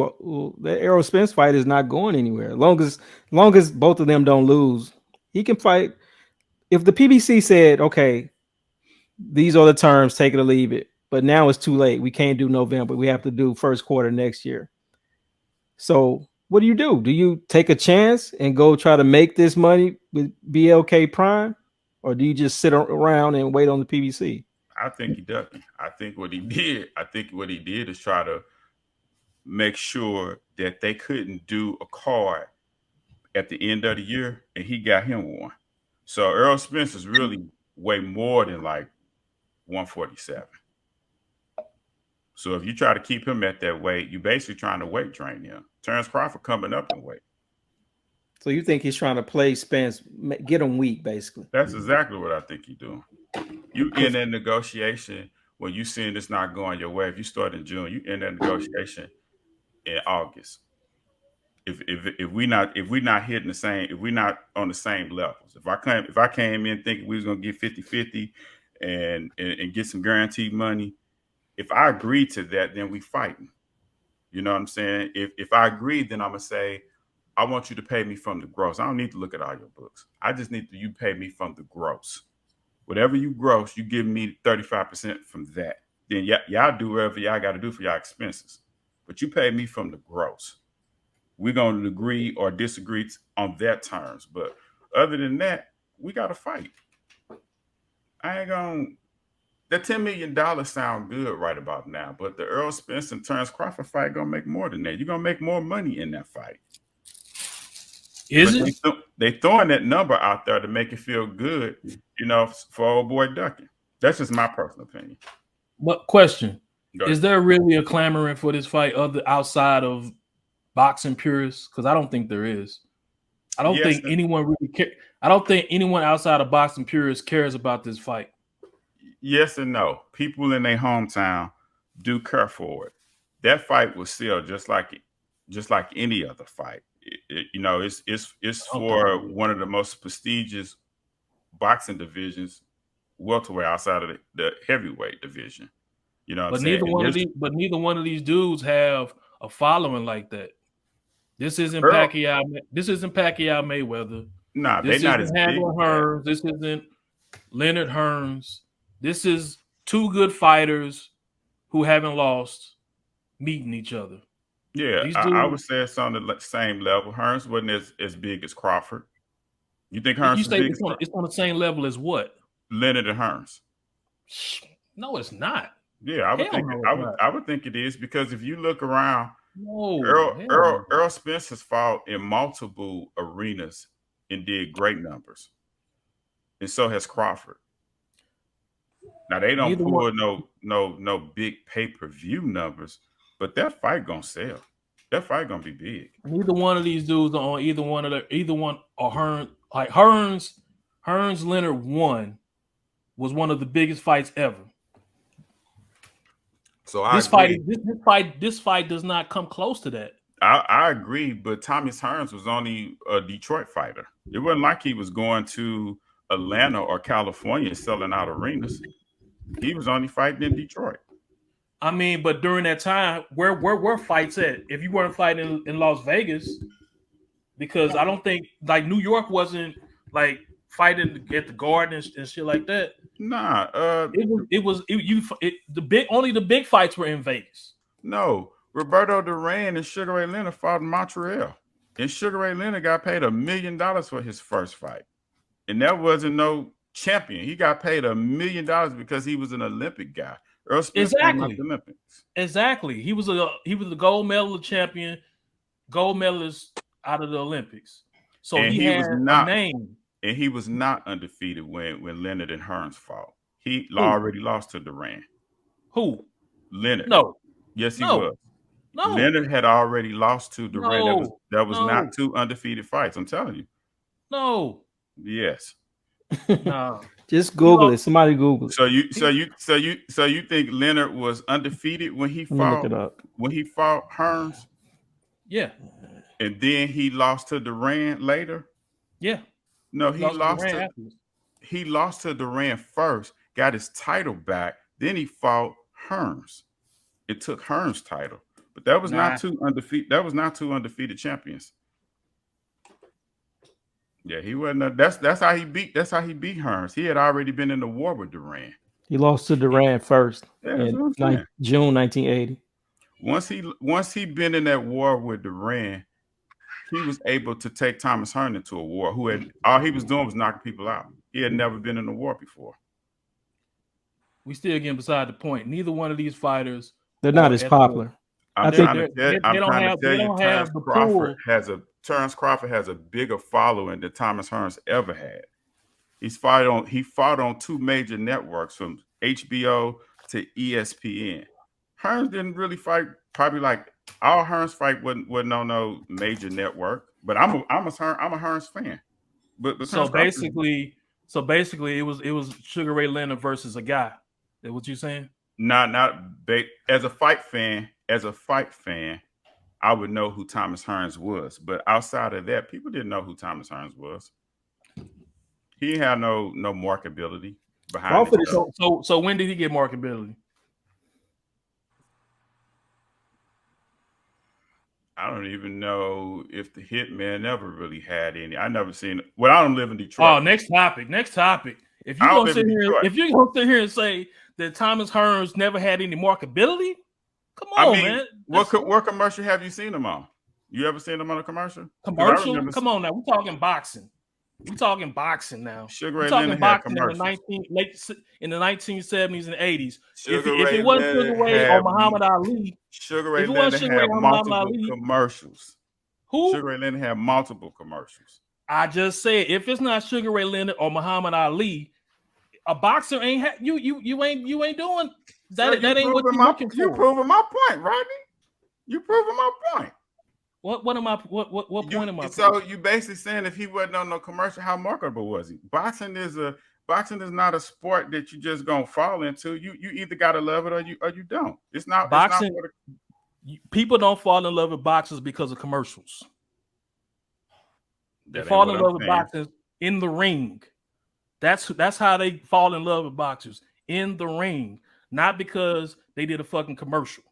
the Errol Spence fight is not going anywhere. Long as both of them don't lose, he can fight. If the PBC said, okay, these are the terms, take it or leave it, but now it's too late. We can't do November. We have to do first quarter next year. So what do? Do you take a chance and go try to make this money with BLK Prime, or do you just sit around and wait on the PBC? I think he doesn't. I think what he did is try to make sure that they couldn't do a card at the end of the year, and he got him one. So Earl Spence is really way more than like 147. So if you try to keep him at that weight, you're basically trying to weight train him. Terrence Crawford coming up in weight. So you think he's trying to play Spence, get him weak, basically? That's exactly what I think he's doing. You in that negotiation when you seeing this not going your way. If you start in June, you in that negotiation in August. If we not hitting the same, if we're not on the same levels, if I came in thinking we was gonna get 50-50 and get some guaranteed money, if I agree to that, then we fighting. You know what I'm saying? If I agree, then I'm gonna say, I want you to pay me from the gross. I don't need to look at all your books. I just need you pay me from the gross. Whatever you gross, you give me 35% from that. Then y'all do whatever y'all got to do for y'all expenses. But you pay me from the gross. We're going to agree or disagree on that terms. But other than that, we got to fight. I ain't going to. That $10 million sound good right about now. But the Earl Spence and Terrence Crawford fight going to make more than that. You're going to make more money in that fight. Is it? They throwing that number out there to make it feel good, you know, for old boy Ducky. That's just my personal opinion. But question: is there really a clamoring for this fight outside of boxing purists? Because I don't think there is. I don't think anyone really care. I don't think anyone outside of boxing purists cares about this fight. Yes and no. People in their hometown do care for it. That fight was still just like any other fight. You know, it's for one of the most prestigious boxing divisions, welterweight, outside of the heavyweight division. You know, but neither one of these dudes have a following like that. This isn't Pacquiao. This isn't Pacquiao Mayweather. Nah, they're not as big. Hearns. This isn't Leonard Hearns. This is two good fighters who haven't lost meeting each other. Yeah, I would say it's on the same level. Hearns wasn't as big as Crawford. You think Hearns is big? It's on the same level as what? Leonard and Hearns. No, it's not. Yeah, I would think it is, because if you look around, Earl Spence has fought in multiple arenas and did great numbers, and so has Crawford. Now they don't pull no big pay-per-view numbers, but that fight gonna sell. That fight gonna be big. Neither one of these dudes are on either one or Hearns. Like Hearns Leonard 1 was one of the biggest fights ever. So this fight does not come close to that. I agree, but Thomas Hearns was only a Detroit fighter. It wasn't like he was going to Atlanta or California selling out arenas. He was only fighting in Detroit. I mean, but during that time, where were fights at? If you weren't fighting in Las Vegas, because I don't think like New York wasn't like fighting at the Garden and shit like that. Nah, only the big fights were in Vegas. No, Roberto Duran and Sugar Ray Leonard fought in Montreal, and Sugar Ray Leonard got paid $1 million for his first fight, and that wasn't no champion. He got paid $1 million because he was an Olympic guy. Earl Spence came out the Olympics. Exactly. He was the gold medal champion, gold medalist out of the Olympics. So he had a name. And he was not undefeated when Leonard and Hearns fought. He already lost to Duran. Who? Leonard. No. Yes, he was. No. Leonard had already lost to Duran. That was not two undefeated fights. I'm telling you. No. Yes. No. Just Google it. Somebody Google it. So you think Leonard was undefeated when he fought? Look it up. When he fought Hearns? Yeah. And then he lost to Duran later? Yeah. No, he lost to Duran first, got his title back, then he fought Hearns. It took Hearns' title. But that was not two undefeated. That was not two undefeated champions. Yeah, he wasn't. That's how he beat Hearns. He had already been in the war with Duran. He lost to Duran first in June 1980. Once he been in that war with Duran, he was able to take Thomas Hearns into a war. All he was doing was knocking people out. He had never been in a war before. We still getting beside the point. Neither one of these fighters, they're not as popular. I'm trying to tell you, Terrence Crawford has a bigger following than Thomas Hearns ever had. He fought on two major networks, from HBO to ESPN. Hearns didn't really fight. Probably like all Hearns fight wasn't on no major network. But I'm a Hearns fan. But So Terrence basically, it was Sugar Ray Leonard versus a guy. Is what you saying? as a fight fan, I would know who Thomas Hearns was. But outside of that, people didn't know who Thomas Hearns was. He had no marketability behind it. So when did he get marketability? I don't even know if the Hitman ever really had any. I never seen it. Well, I don't live in Detroit. Oh, next topic. If you're gonna sit here and say that Thomas Hearns never had any marketability, come on, man. What commercial have you seen him on? You ever seen him on a commercial? Commercial? Come on now. We're talking boxing. We're talking boxing now. Sugar Ray Leonard had commercials in the 1970s and 80s. If Ray it wasn't Sugar Ray or Muhammad Ali, Sugar Ray Leonard had multiple commercials. Who? Sugar Ray Leonard had multiple commercials. I just said if it's not Sugar Ray Leonard or Muhammad Ali, a boxer ain't you ain't doing that. That ain't what you're looking for. You proving my point, Rodney. You proving my point. What point am I? So you basically saying if he wasn't on no commercial, how marketable was he? Boxing is not a sport that you just gonna fall into. You either gotta love it or you don't. It's not boxing. People don't fall in love with boxers because of commercials. They fall in love with boxers in the ring. That's how they fall in love with boxers, in the ring, not because they did a fucking commercial.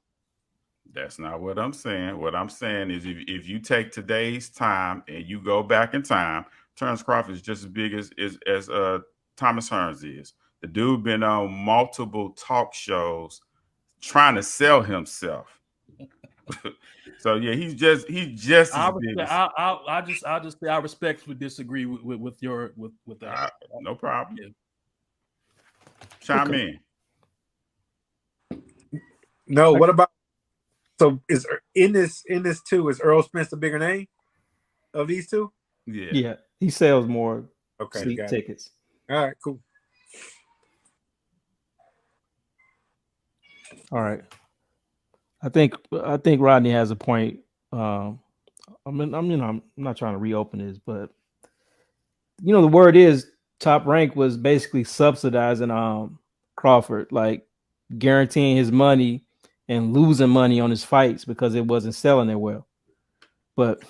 That's not what I'm saying. What I'm saying is if you take today's time and you go back in time, Terrence Crawford is just as big as Thomas Hearns is. The dude been on multiple talk shows trying to sell himself. So yeah, he's just as big. I just say I respectfully disagree with that. No problem. Yeah. Chime in. No, what about? So is in this too? Is Earl Spence the bigger name of these two? Yeah, he sells more seat tickets. All right, cool. All right, I think Rodney has a point. I'm not trying to reopen this, but the word is Top Rank was basically subsidizing Crawford, like guaranteeing his money and losing money on his fights because it wasn't selling that well. But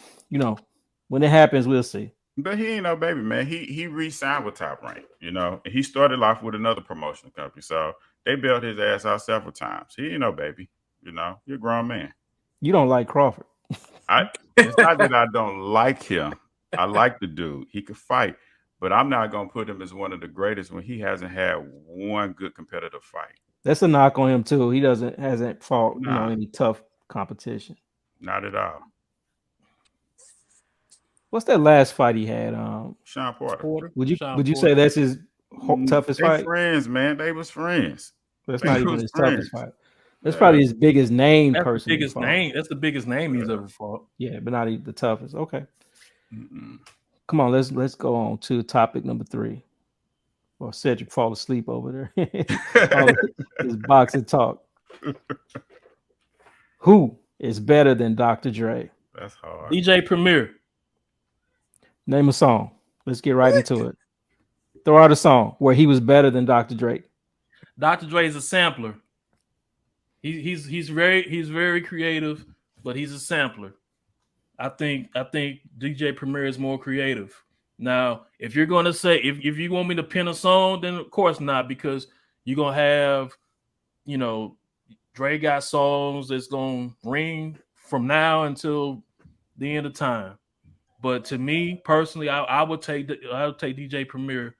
when it happens, we'll see. But he ain't no baby, man. He re-signed with Top Rank, and he started off with another promotion company. So they bailed his ass out several times. He ain't no baby. You're a grown man. You don't like Crawford. It's not that I don't like him. I like the dude. He could fight, but I'm not gonna put him as one of the greatest when he hasn't had one good competitive fight. That's a knock on him too. He hasn't fought any tough competition. Not at all. What's that last fight he had? Sean Porter. Would you say that's his toughest fight? Friends, man. They was friends. That's not even his toughest fight. That's probably his biggest name person. That's the biggest name he's ever fought. Yeah, but not even the toughest. Okay. Mm-mm. Come on, let's go on to topic number 3. Or Cedric fall asleep over there. All this boxing talk. Who is better than Dr. Dre? That's hard. DJ Premier. Name a song. Let's get right into it. Throw out a song where he was better than Dr. Dre. Dr. Dre is a sampler. He's very creative, but he's a sampler. I think DJ Premier is more creative. Now, if you're gonna say if you want me to pin a song, then of course not, because you're gonna have, Dre got songs that's gonna ring from now until the end of time. But to me personally, I would take DJ Premier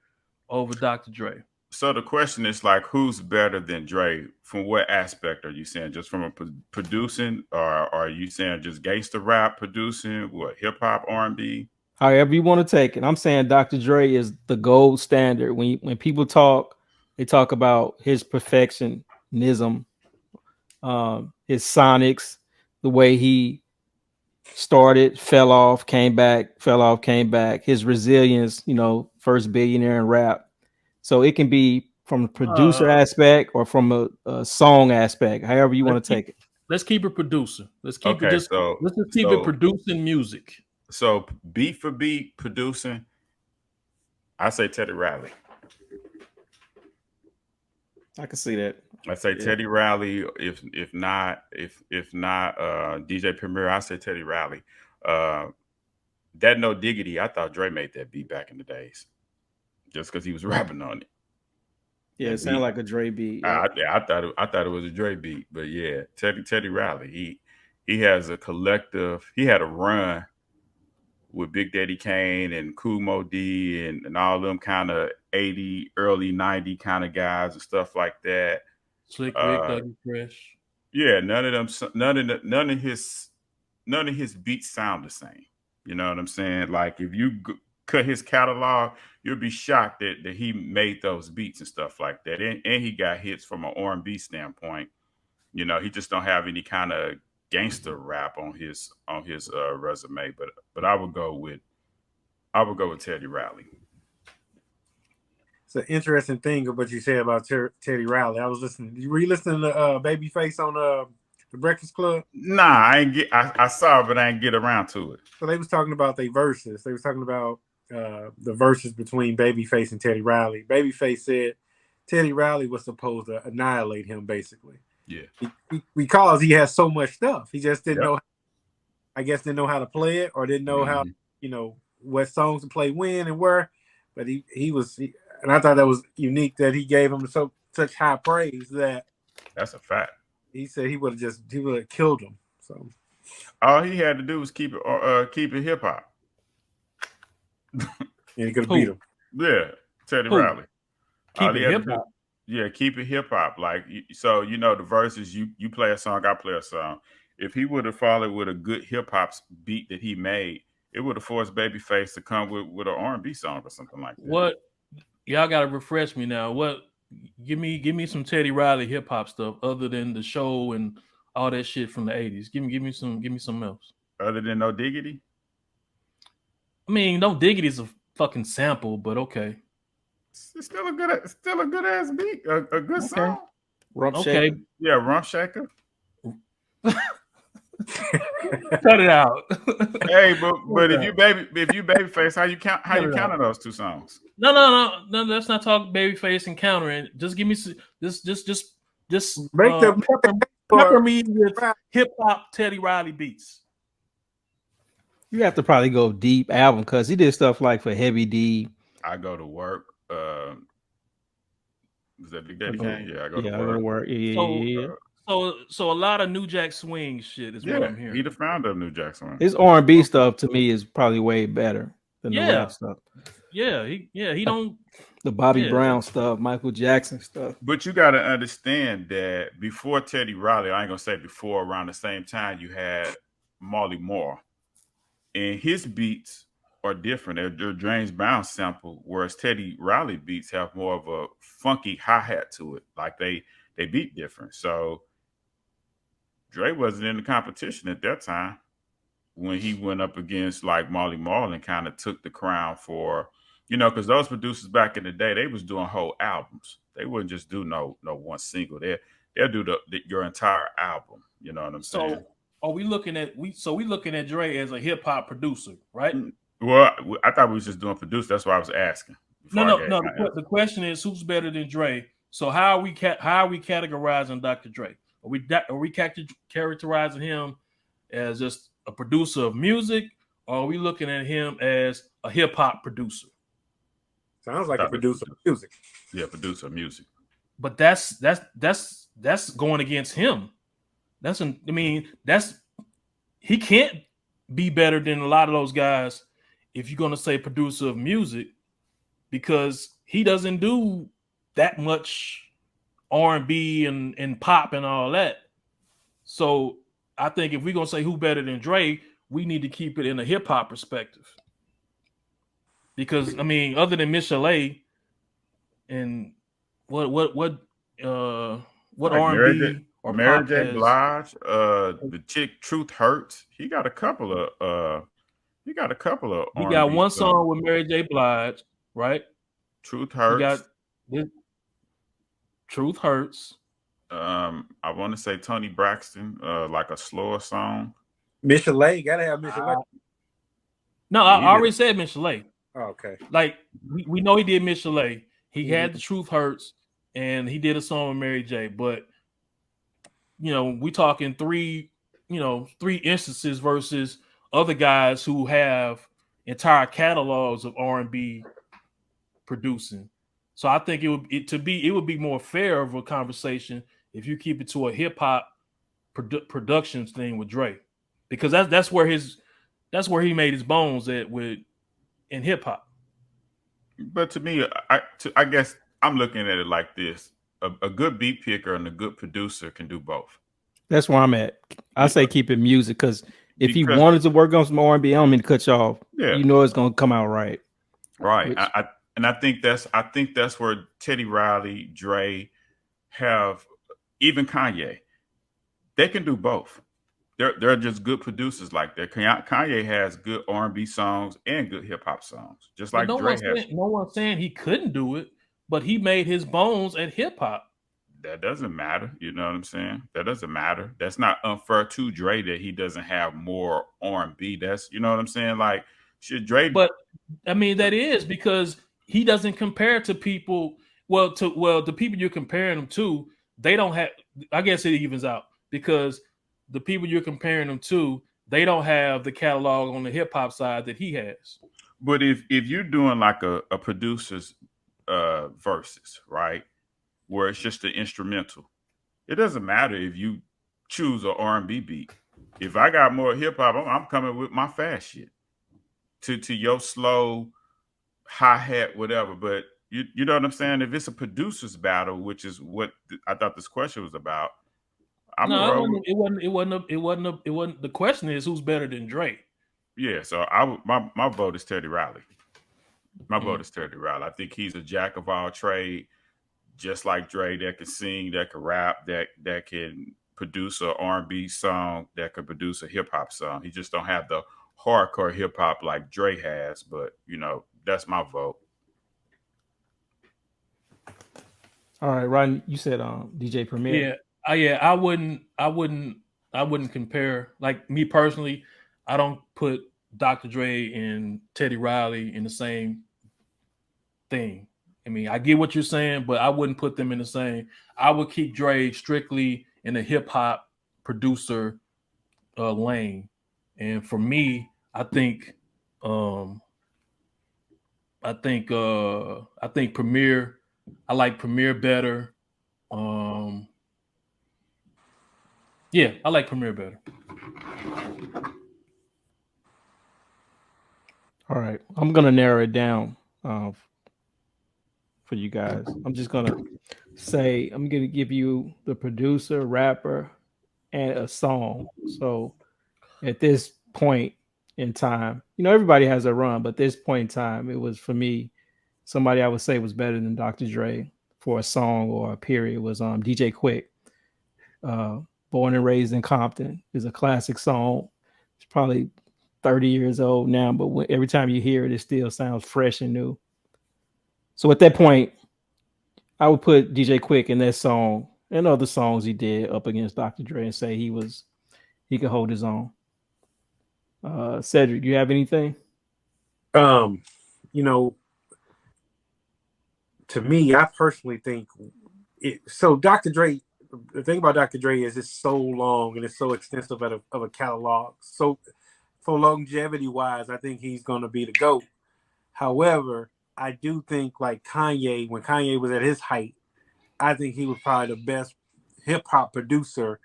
over Dr. Dre. So the question is who's better than Dre? From what aspect are you saying? Just from a producing, or are you saying just gangster rap producing? What, hip hop, R&B? However you want to take it. I'm saying Dr. Dre is the gold standard. When people talk, they talk about his perfectionism, his sonics, the way he started, fell off, came back, his resilience, first billionaire in rap. So it can be from a producer aspect or from a song aspect, however you want to take it. Let's keep it producer. Let's keep Okay, it just. Let's just keep it producing music. So beat for beat producing, I say Teddy Riley. I can see that. I say Teddy Riley. If not DJ Premier, I say Teddy Riley. That No Diggity, I thought Dre made that beat back in the days, just because he was rapping on it. Yeah, it sounded like a Dre beat. Yeah. I thought it was a Dre beat, but yeah, Teddy Riley. He has a collective. He had a run with Big Daddy Kane and Kool Moe Dee and all them kind of 80, early 90 kind of guys and stuff like that. Slick Rick, Dougie Fresh. Yeah, none of his beats sound the same. You know what I'm saying? Like if you cut his catalog, you'll be shocked that he made those beats and stuff like that. And he got hits from an R&B standpoint. You know, he just don't have any kind of gangster rap on his resume. But I would go with Teddy Riley. It's an interesting thing of what you said about Teddy Riley. I was listening. Were you listening to Babyface on the Breakfast Club? Nah, I saw it, but I didn't get around to it. So they was talking about their verses. They was talking about the verses between Babyface and Teddy Riley. Babyface said Teddy Riley was supposed to annihilate him, basically. Yeah. Because he has so much stuff. He just didn't know, I guess, didn't know how to play it or didn't know how, what songs to play when and where. But he was, and I thought that was unique that he gave him such high praise that. That's a fact. He said he would have killed him. So all he had to do was keep it hip hop. And he could have beat him. Yeah, Teddy Riley. Keep it hip hop. Yeah, keep it hip hop. Like so, the verses. You play a song, I play a song. If he would have followed with a good hip hop beat that he made, it would have forced Babyface to come with an R&B song or something like that. What y'all got to refresh me now? What? Give me some Teddy Riley hip hop stuff other than the show and all that shit from the 80s. Give me something else. Other than No Diggity? I mean, No Diggity is a fucking sample, but okay. It's still a good ass beat. A good song. Rump Shaker. Yeah, Rump Shaker. Cut it out. Hey, but if you Babyface, how you counting those two songs? No. Let's not talk Babyface and countering. Just give me just make pepper me with hip hop Teddy Riley beats. You have to probably go deep album because he did stuff like for Heavy D. I go to work. Was that Big Daddy Kane? Yeah, I go to work. Yeah. So a lot of New Jack Swing shit is what I'm hearing. He the founder of New Jack Swing. His R&B stuff to me is probably way better than the rap stuff. Yeah, he don't the Bobby Brown stuff, Michael Jackson stuff. But you got to understand that before Teddy Riley, I ain't gonna say before, around the same time you had Marley Moore, and his beats are different. They're James Brown sample, whereas Teddy Riley beats have more of a funky hi-hat to it. Like they beat different. So Dre wasn't in the competition at that time when he went up against like Marley Marl and kind of took the crown for, because those producers back in the day, they was doing whole albums. They wouldn't just do no one single. They'll do your entire album. You know what I'm saying? So are we looking at Dre as a hip hop producer, right? Well, I thought we was just doing producer. That's why I was asking. No. The question is, who's better than Dre? So how are we categorizing Dr. Dre? Are we characterizing him as just a producer of music, or are we looking at him as a hip hop producer? Sounds like a producer of music. Yeah, producer of music. But that's going against him. He can't be better than a lot of those guys if you're gonna say producer of music, because he doesn't do that much R&B and pop and all that. So I think if we're gonna say who better than Dre, we need to keep it in a hip hop perspective. Because other than Michelet and what R&B or Mary J. Blige, the chick Truth Hurts. He got a couple of. He got one song with Mary J. Blige, right? Truth Hurts. Truth Hurts. I want to say Tony Braxton, like a slower song. Michelet, gotta have Michelet. No, I already said Michelet. Oh, okay. Like we know he did Michelet. He had The Truth Hurts, and he did a song with Mary J. But we talking three instances versus other guys who have entire catalogs of R&B producing. So I think it would be more fair of a conversation if you keep it to a hip hop productions thing with Dre, because that's where he made his bones at in hip hop. But to me, I guess I'm looking at it like this: a good beat picker and a good producer can do both. That's where I'm at. I say keep it music, because if he wanted to work on some R&B, I don't mean to cut you off. Yeah. It's gonna come out right. Right. I think that's where Teddy Riley, Dre, have even Kanye. They can do both. They're just good producers like that. Kanye has good R&B songs and good hip hop songs, just like Dre has. No one's saying he couldn't do it, but he made his bones at hip hop. That doesn't matter. You know what I'm saying? That doesn't matter. That's not unfair to Dre that he doesn't have more R&B. That's, you know what I'm saying? Like, should Dre? But I mean, that is because he doesn't compare to people. The people you're comparing him to, they don't have. I guess it evens out, because the people you're comparing them to, they don't have the catalog on the hip hop side that he has. But if you're doing like a producer's verses, right, where it's just an instrumental, it doesn't matter if you choose an R&B beat. If I got more hip hop, I'm coming with my fast shit to your slow hi-hat, whatever. But you know what I'm saying? If it's a producer's battle, which is what I thought this question was about. It wasn't. The question is, who's better than Drake? Yeah, so my vote is Teddy Riley. My vote is Teddy Riley. I think he's a jack of all trade, just like Dre, that can sing, that can rap, that can produce an R&B song, that can produce a hip hop song. He just don't have the hardcore hip hop like Dre has. But that's my vote. All right, Rodney, you said DJ Premier. Yeah, I wouldn't compare. Like, me personally, I don't put Dr. Dre and Teddy Riley in the same thing. I mean, I get what you're saying, but I wouldn't put them in the same. I would keep Dre strictly in the hip hop producer lane. And for me, I think Premier. I like Premier better. Yeah, I like Premier better. All right, I'm gonna narrow it down for you guys. I'm just gonna say I'm gonna give you the producer, rapper, and a song. So at this point in time, everybody has a run, but at this point in time, it was, for me, somebody I would say was better than Dr. Dre for a song or a period was DJ Quick. Born and Raised in Compton is a classic song. It's probably 30 years old now, but every time you hear it, it still sounds fresh and new. So at that point, I would put DJ Quick in that song and other songs he did up against Dr. Dre and say he could hold his own. Cedric, do you have anything? To me, I personally think so. Dr. Dre, the thing about Dr. Dre is it's so long and it's so extensive of a catalog. So for longevity wise, I think he's going to be the GOAT. However, I do think, like Kanye, when Kanye was at his height, I think he was probably the best hip hop producer.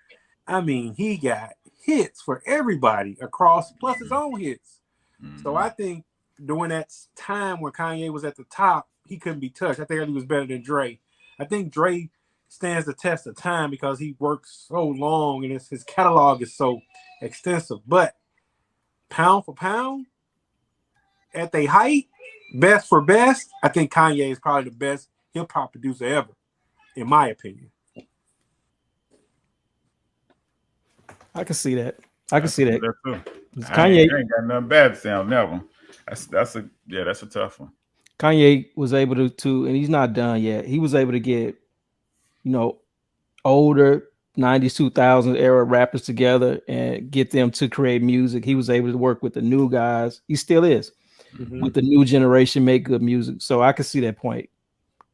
I mean, he got hits for everybody across, plus his own hits. So I think during that time when Kanye was at the top, he couldn't be touched. I think he was better than Dre. I think Dre stands the test of time because he works so long and his catalog is so extensive. But pound for pound, at their height, best for best, I think Kanye is probably the best hip hop producer ever, in my opinion. I can see that. Kanye ain't got nothing bad to say on that one. That's a tough one. Kanye was able to, and he's not done yet. He was able to get older 90s, 2000s era rappers together and get them to create music. He was able to work with the new guys. He still is with the new generation, make good music. So I can see that point.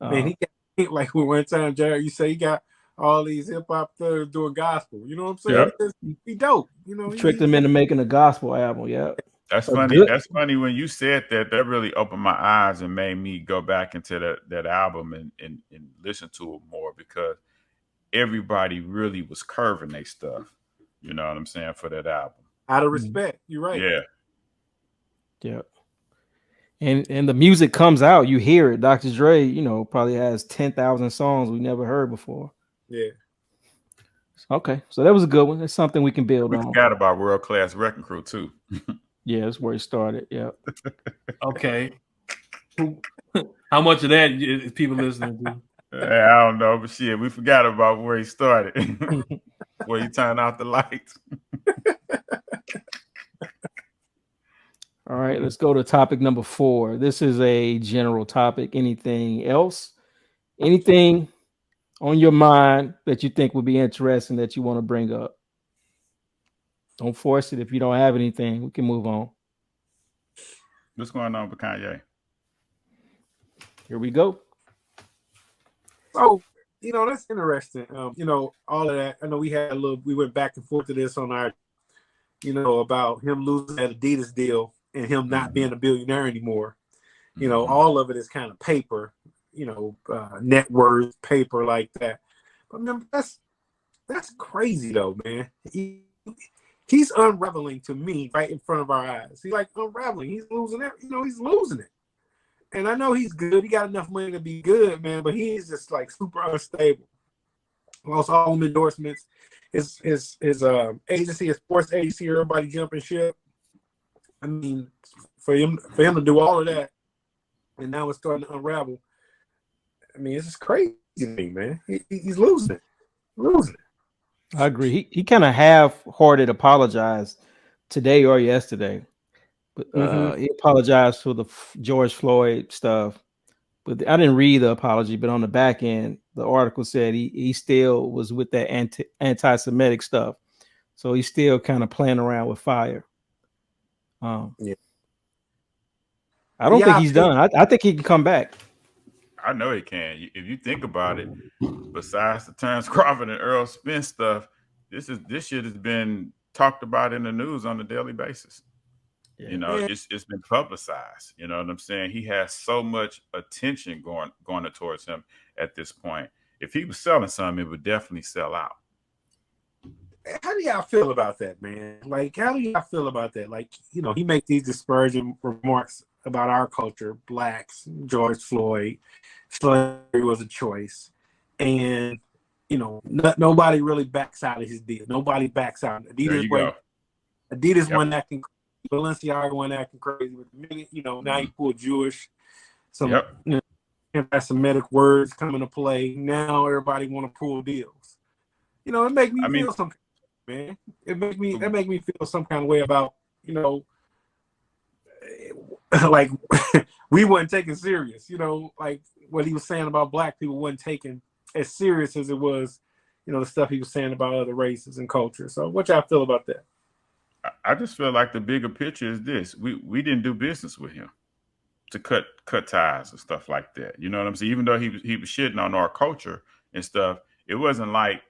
Man, he got like one time, Jared, you say he got all these hip hop thugs doing gospel. You know what I'm saying? Yep. He dope. Tricked them into making a gospel album. Yeah. That's funny. Good. That's funny when you said that. That really opened my eyes and made me go back into that album and listen to it more, because everybody really was curving their stuff. You know what I'm saying, for that album. Out of respect. You're right. Yeah. Yeah. And the music comes out, you hear it. Dr. Dre, probably has 10,000 songs we never heard before. Yeah. Okay, so that was a good one. That's something we can build on. We forgot about World Class Wrecking Crew too. Yeah, that's where it started. Yeah. Okay. How much of that is people listening to? I don't know, but shit, we forgot about where he started. Where he turned out the lights. All right, let's go to topic number 4. This is a general topic. Anything else? Anything on your mind that you think would be interesting that you want to bring up? Don't force it. If you don't have anything, we can move on. What's going on with Kanye? Here we go. Oh, that's interesting. All of that. I know we went back and forth to this on our, about him losing that Adidas deal and him not being a billionaire anymore. All of it is kind of paper, net worth, paper like that. But remember, that's crazy though, man. He's unraveling to me right in front of our eyes. He's like unraveling. He's losing it. He's losing it. And I know he's good. He got enough money to be good, man. But he is just like super unstable. Lost all them endorsements. His agency, his sports agency, everybody jumping ship. I mean, for him to do all of that, and now it's starting to unravel. I mean, it's just crazy to me, man. He's losing it. Losing it. I agree. He kind of half-hearted apologized today or yesterday, but he apologized for the George Floyd stuff. But I didn't read the apology. But on the back end, the article said he still was with that anti-Semitic stuff, so he's still kind of playing around with fire. Yeah. I don't think he's done. I think he can come back. I know he can. If you think about it, besides the Terrence Crawford and Earl Spence stuff, this shit has been talked about in the news on a daily basis. Yeah. It's been publicized. You know what I'm saying? He has so much attention going towards him at this point. If he was selling something, it would definitely sell out. How do y'all feel about that, man? Like, how do y'all feel about that? Like, he make these disparaging remarks about our culture, blacks, George Floyd, slavery was a choice. And, nobody really backs out of his deal. Nobody backs out. Adidas went acting crazy. Balenciaga went acting crazy with the minute, now you pull Jewish, some anti-Semitic words come into play. Now everybody want to pull deals. It make me feel some, man. It make me feel some kind of way about, like we wasn't taken serious, like what he was saying about black people wasn't taken as serious as it was, the stuff he was saying about other races and cultures. So what y'all feel about that? I just feel like the bigger picture is this. We didn't do business with him to cut ties and stuff like that. You know what I'm saying? Even though he was shitting on our culture and stuff, it wasn't like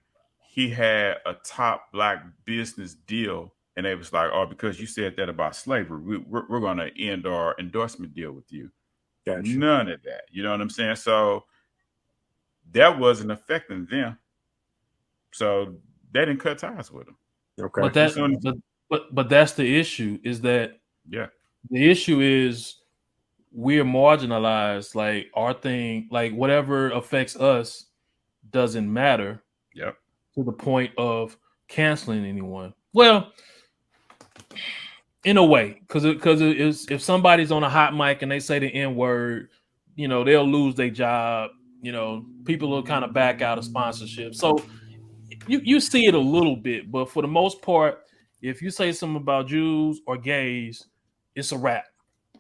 he had a top black business deal and they was like, oh, because you said that about slavery, we're going to end our endorsement deal with you. Gotcha. None of that. You know what I'm saying? So that wasn't affecting them. So they didn't cut ties with him. Okay. But that's the issue, is that the issue is we're marginalized. Like our thing, like whatever affects us doesn't matter. Yep. To the point of canceling anyone. Well, in a way, because if somebody's on a hot mic and they say the N-word, they'll lose their job. People will kind of back out of sponsorship. So you see it a little bit, but for the most part, if you say something about Jews or gays, it's a wrap.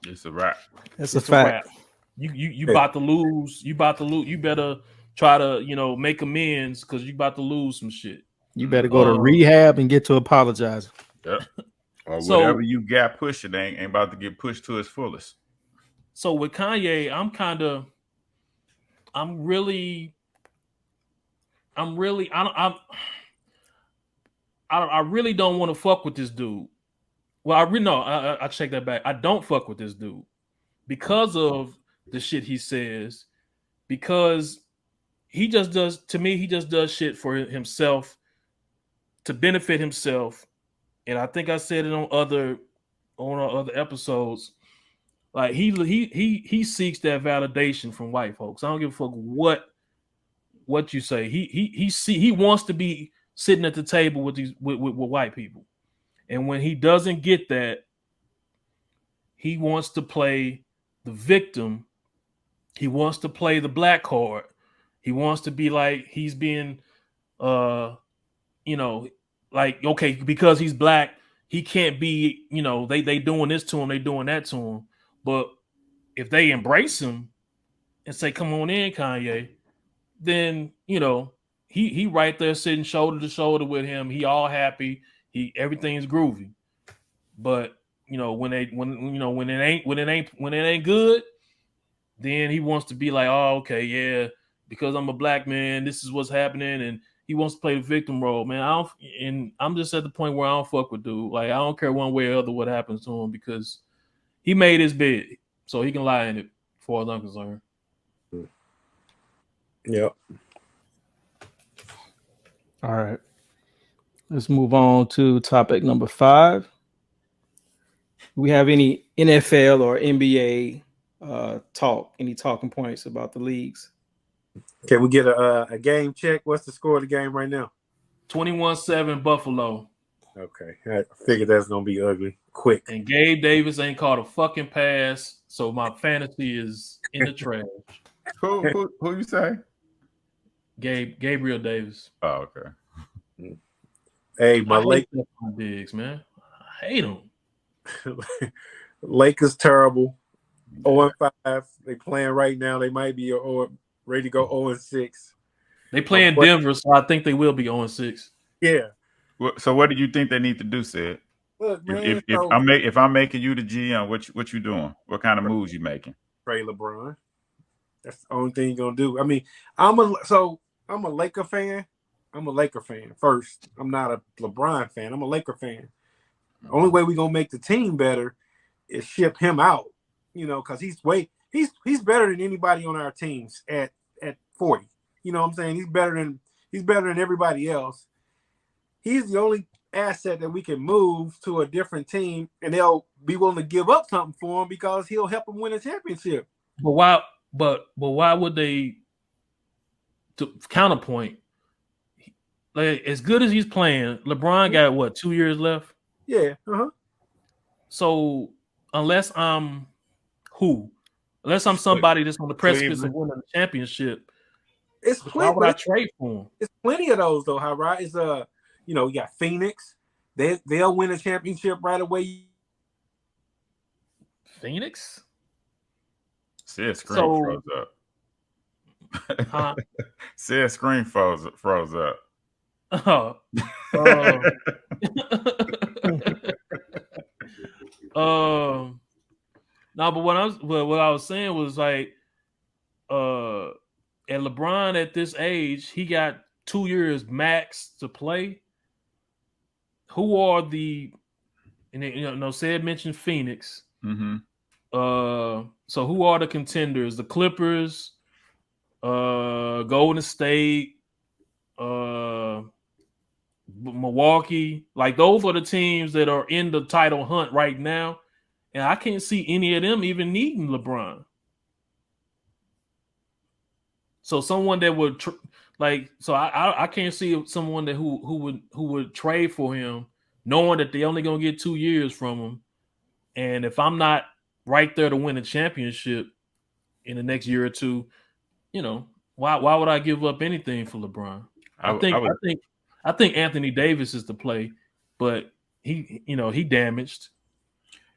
It's a wrap. It's a fact. You about to lose. You better try to, make amends because you about to lose some shit. You better go to rehab and get to apologize. Yep. Or So- whatever you got pushing ain't about to get pushed to its fullest. So with Kanye, I really don't want to fuck with this dude. Well, I check that back. I don't fuck with this dude because of the shit he says, because he just does shit for himself to benefit himself. And I think I said it on our other episodes. Like he seeks that validation from white folks. I don't give a fuck what you say. He wants to be sitting at the table with white people. And when he doesn't get that, he wants to play the victim. He wants to play the black card. He wants to be like he's being, like, okay, because he's black, he can't be, they doing this to him, they doing that to him. But if they embrace him and say, come on in, Kanye, then, he right there sitting shoulder to shoulder with him. He all happy. Everything's groovy. But when it ain't good, then he wants to be like, oh, okay, yeah, because I'm a black man, this is what's happening, and he wants to play the victim role, man. I'm just at the point where I don't fuck with dude. Like, I don't care one way or other what happens to him, because he made his bed, so he can lie in it, as far as I'm concerned. Yep. All right. Let's move on to topic number 5. Do we have any NFL or NBA any talking points about the leagues? Can we get a game check? What's the score of the game right now? 21-7 Buffalo. Okay. I figured that's going to be ugly quick. And Gabe Davis ain't caught a fucking pass, so my fantasy is in the trash. Who you say? Gabriel Davis. Oh, okay. Hey, my Diggs, man. I hate him. Lakers terrible. 0-5. They playing right now. They might be ready to go 0-6. They playing Denver, so I think they will be 0-6. Yeah. So what do you think they need to do, Sid? Look, man, if I'm making you the GM, what you doing? What kind of moves you making? Trey LeBron. That's the only thing you're gonna do. I mean, I'm a Laker fan. I'm a Laker fan first. I'm not a LeBron fan. I'm a Laker fan. The only way we're gonna make the team better is ship him out. Because he's better than anybody on our teams at 40. You know what I'm saying? He's better than everybody else. He's the only asset that we can move to a different team, and they'll be willing to give up something for him because he'll help them win a championship. But why? But why would they? To counterpoint, like, as good as he's playing, LeBron got what, 2 years left? Yeah. So unless I'm somebody that's on the precipice of winning the championship, why would I trade for him? It's plenty of those though, right? It's you got Phoenix. They'll win a championship right away. Phoenix? Sid screen froze up. Huh? Sid screen froze up. No, but what I was saying was like, at LeBron at this age, he got 2 years max to play. Who are Sid mentioned Phoenix. Mm-hmm. So who are the contenders? The Clippers, Golden State, Milwaukee. Like, those are the teams that are in the title hunt right now, and I can't see any of them even needing LeBron. So someone that would I can't see someone that who would trade for him, knowing that they only gonna get 2 years from him, and if I'm not right there to win a championship in the next year or two, why would I give up anything for LeBron? I think Anthony Davis is the play, but he damaged.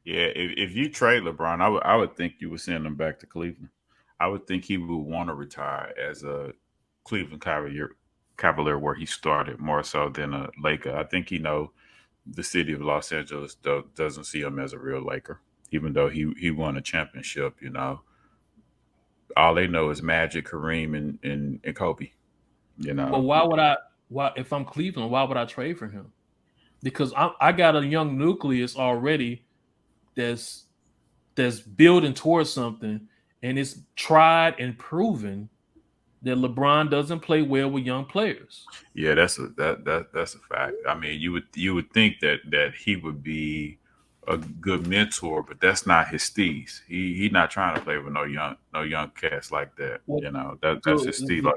Yeah, if you trade LeBron, I would think you would send him back to Cleveland. I would think he would want to retire as a Cleveland Cavalier where he started more so than a Laker. I think the city of Los Angeles doesn't see him as a real Laker, even though he won a championship. All they know is Magic, Kareem, and Kobe. But why if I'm Cleveland, why would I trade for him? Because I got a young nucleus already that's building towards something, and it's tried and proven that LeBron doesn't play well with young players. Yeah, that's a fact. I mean, you would think that he would be a good mentor, but that's not his steez. He not trying to play with no young cats like that. That's his steez.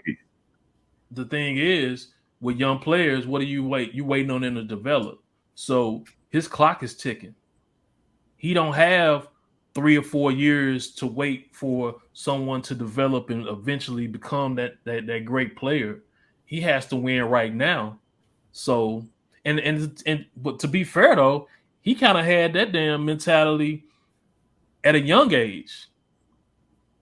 The thing is, with young players, what do you wait? You waiting on them to develop. So his clock is ticking. He don't have 3 or 4 years to wait for someone to develop and eventually become that great player. He has to win right now. So but to be fair though, he kind of had that damn mentality at a young age.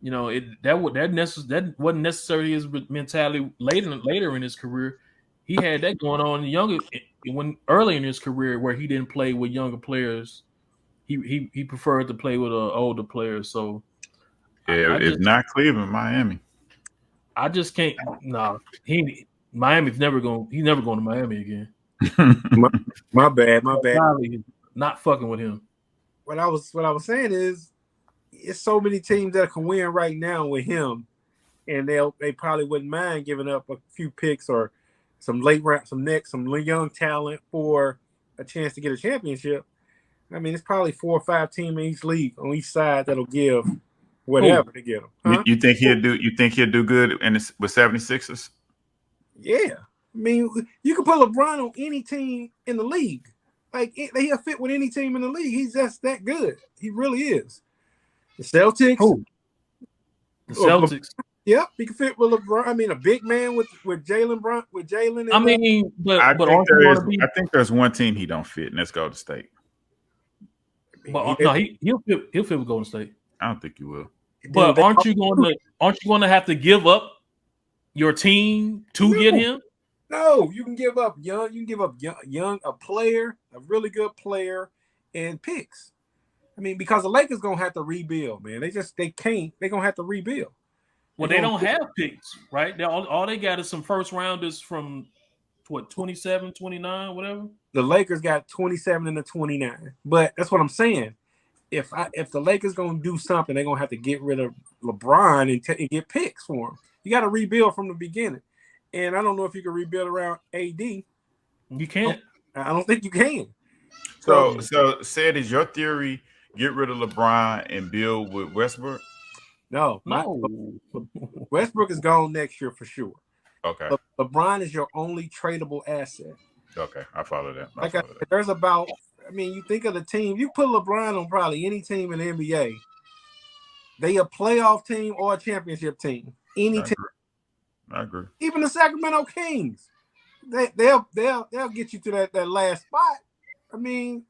That wasn't necessarily his mentality later in his career. He had that going on early in his career where he didn't play with younger players. He preferred to play with older players. So if not Cleveland, Miami. I just can't. No, Miami's never going. He's never going to Miami again. my bad. Not fucking with him. What I was saying is, it's so many teams that can win right now with him, and they probably wouldn't mind giving up a few picks or some late round, some young talent for a chance to get a championship. I mean, it's probably 4 or 5 teams in each league on each side that'll give whatever to get him. Huh? You think he'll do good with 76ers? Yeah, I mean, you can put LeBron on any team in the league. Like he'll fit with any team in the league. He's just that good. He really is. The Celtics. Who? The Celtics. Yep, he can fit with LeBron. I mean, a big man with Jalen Brown with Jalen. I mean, I think there's one team he don't fit, and that's Golden State. But he'll fit with Golden State. I don't think he will. But aren't you going to have to give up your team to get him? No, you can give up young. You can give up young a player, a really good player, and picks. I mean, because the Lakers gonna have to rebuild, man. They can't. They're gonna have to rebuild. Well, they don't have picks, right? All they got is some first rounders from 27, 29, whatever. The Lakers got 27 and the 29. But that's what I'm saying. If the Lakers gonna do something, they're gonna have to get rid of LeBron and get picks for him. You got to rebuild from the beginning. And I don't know if you can rebuild around AD. You can't. I don't think you can. So said, is your theory get rid of LeBron and build with Westbrook? No. Westbrook is gone next year for sure. Okay. LeBron is your only tradable asset. Okay, I follow that. There's about, I mean, you think of the team, you put LeBron on probably any team in the NBA. They a playoff team or a championship team. Any team. I agree. Even the Sacramento Kings, they'll get you to that last spot. I mean,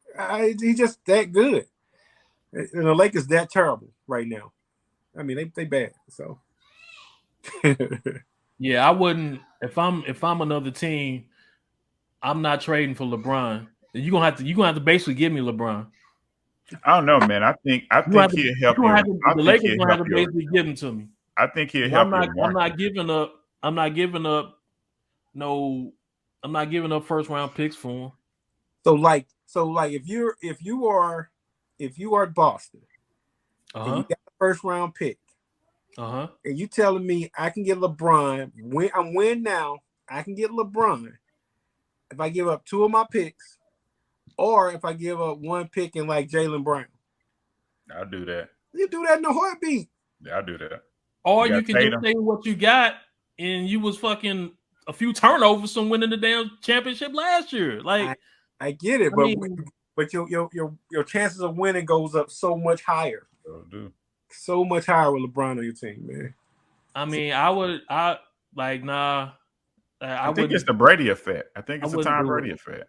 he's just that good. And the Lakers that terrible right now. I mean, they bad. So yeah, I wouldn't. If I'm another team, I'm not trading for LeBron. You're gonna have to basically give me LeBron. I don't know, man. I think he'll help you. The Lakers gonna have to basically give him to me. I think he'll help you. I'm not giving up. I'm not giving up first round picks for him. So like if you are Boston, and you got the first round pick, and you telling me I can get LeBron when I'm win now, I can get LeBron if I give up 2 of my picks, or if I give up 1 pick and like Jaylen Brown. I'll do that. You do that in a heartbeat. Yeah, I'll do that. Or you can just say what you got, and you was fucking a few turnovers from winning the damn championship last year. Like I get it, but your chances of winning goes up so much higher. So much higher with LeBron on your team, man. I mean, I think it's the Brady effect. I think it's the Tom Brady effect.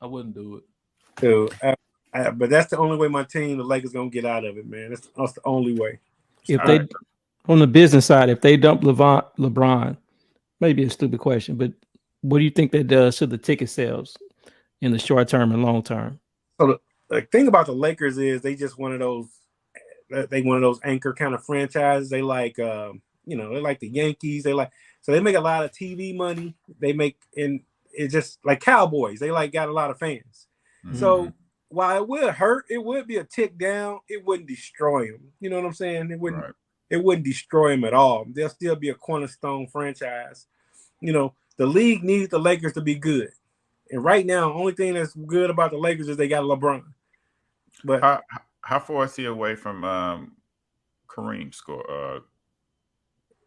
I wouldn't do it. So, but that's the only way my team, the Lakers, gonna get out of it, man. That's the only way. If they, on the business side, if they dump LeBron, maybe a stupid question, but what do you think that does to the ticket sales in the short term and long term? So the thing about the Lakers is they just one of those anchor kind of franchises. They like they like the Yankees. So they make a lot of TV money. They make it's just like Cowboys. They got a lot of fans. Mm-hmm. So while it would hurt, it would be a tick down. It wouldn't destroy them. You know what I'm saying? It wouldn't. Right. It wouldn't destroy them at all. They'll still be a cornerstone franchise. The league needs the Lakers to be good. And right now, the only thing that's good about the Lakers is they got LeBron. But how far is he away from Kareem's score?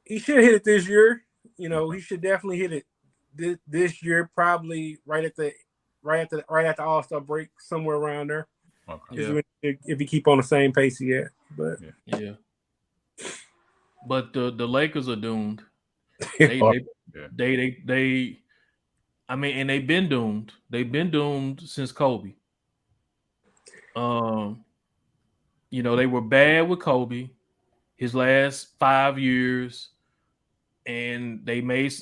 He should hit it this year. He should definitely hit it this year, probably right at the All-Star break, somewhere around there. Okay. Yeah. If you keep on the same pace he had. But yeah. But the Lakers are doomed. They I mean, and they've been doomed. They've been doomed since Kobe. They were bad with Kobe his last 5 years, and they made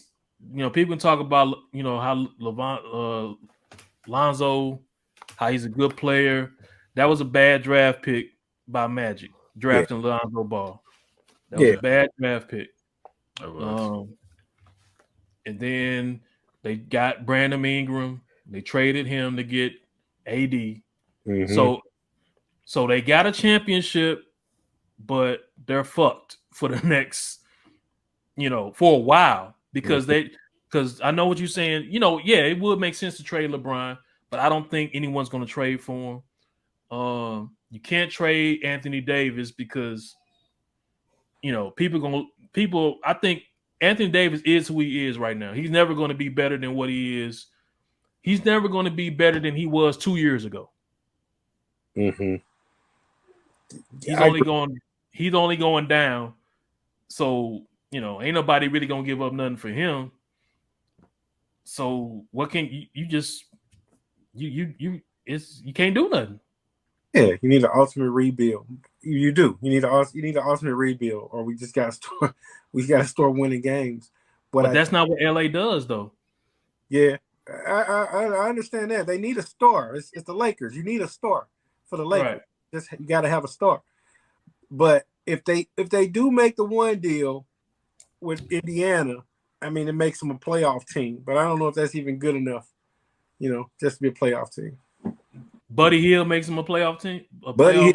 people can talk about how Lonzo, how he's a good player. That was a bad draft pick by Magic, drafting Lonzo Ball. That was a bad draft pick. And then they got Brandon Ingram. They traded him to get AD. Mm-hmm. So they got a championship, but they're fucked for the next, for a while because I know what you're saying. It would make sense to trade LeBron, but I don't think anyone's going to trade for him. You can't trade Anthony Davis because, I think Anthony Davis is who he is right now. He's never going to be better than what he is. He's never going to be better than he was 2 years ago. Mm-hmm. He's only going down. So, ain't nobody really going to give up nothing for him. So what can you just you can't do nothing. Yeah, you need an ultimate rebuild. You do. You need an ultimate rebuild, or we just got to start winning games. But that's not what LA does, though. Yeah, I understand that. They need a star. It's the Lakers. You need a star for the Lakers. Right. You got to have a star. But if they do make the one deal with Indiana, I mean, it makes them a playoff team. But I don't know if that's even good enough, just to be a playoff team. Buddy Hield makes him a playoff team. Buddy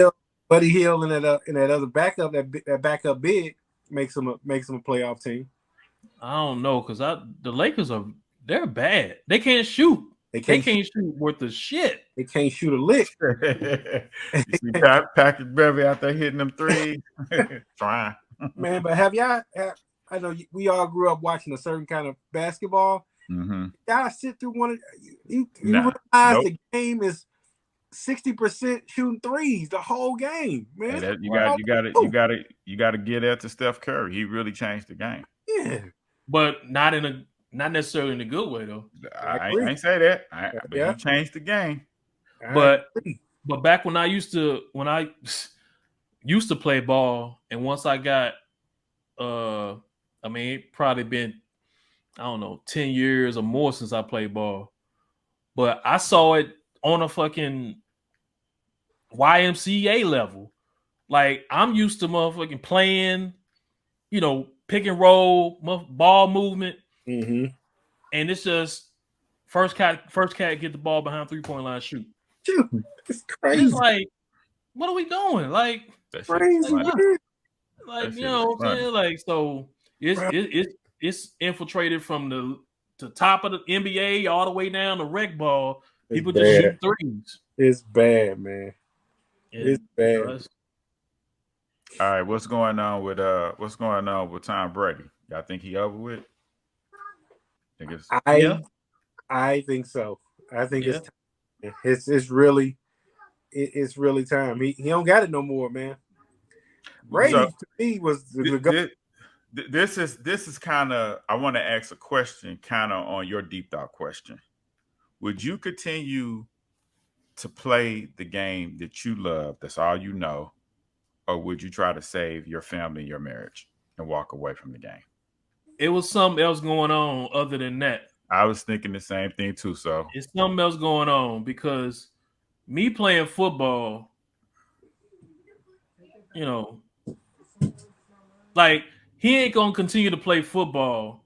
Hield, and that other backup, that backup big makes him a playoff team. I don't know because the Lakers they're bad. They can't shoot. They can't shoot worth of shit. They can't shoot a lick. You see Patrick Beverly out there hitting them threes. Trying. Man, but I know we all grew up watching a certain kind of basketball. Mm-hmm. You gotta sit through one of you realize the game is 60% shooting threes the whole game, man. Hey, you got to get at to Steph Curry. He really changed the game. Yeah, but not necessarily in a good way though. I ain't say that. But he changed the game. But back when I used to play ball, and once I got it probably been 10 years or more since I played ball. But I saw it on a fucking YMCA level. Like, I'm used to motherfucking playing, pick and roll, ball movement. Mm-hmm. And it's just first cat get the ball behind 3-point line, shoot. Dude, it's crazy. It's like, what are we doing? Like, crazy. Like, you know what I'm saying? Like, so it's infiltrated from the top of the NBA all the way down to rec ball. People just shoot threes. It's bad, man. It's bad. All right, what's going on with Tom Brady? Y'all think he over with? I think so. I think it's really time. He don't got it no more, man. Brady to me was this is kind of, I want to ask a question kind of on your deep thought question. Would you continue to play the game that you love, that's all you know, or would you try to save your family and your marriage and walk away from the game? It was something else going on other than that. I was thinking the same thing too. So It's something else going on because me playing football, you know, like he ain't gonna continue to play football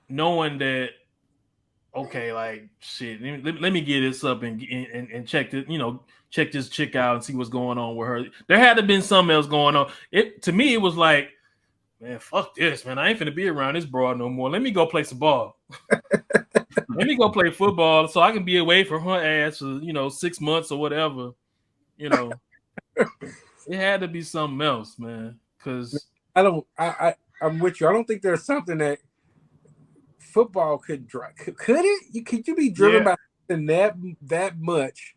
knowing that, okay, like shit, let me get this up and check this, check this chick out and see what's going on with her. There had to have been something else going on. To me, it was like, man, fuck this, man. I ain't finna be around this broad no more. Let me go play some ball. Let me go play football so I can be away from her ass for 6 months or whatever. It had to be something else, man. Because I'm with you. I don't think there's something that football could drive. Could it? Could you be driven by that much?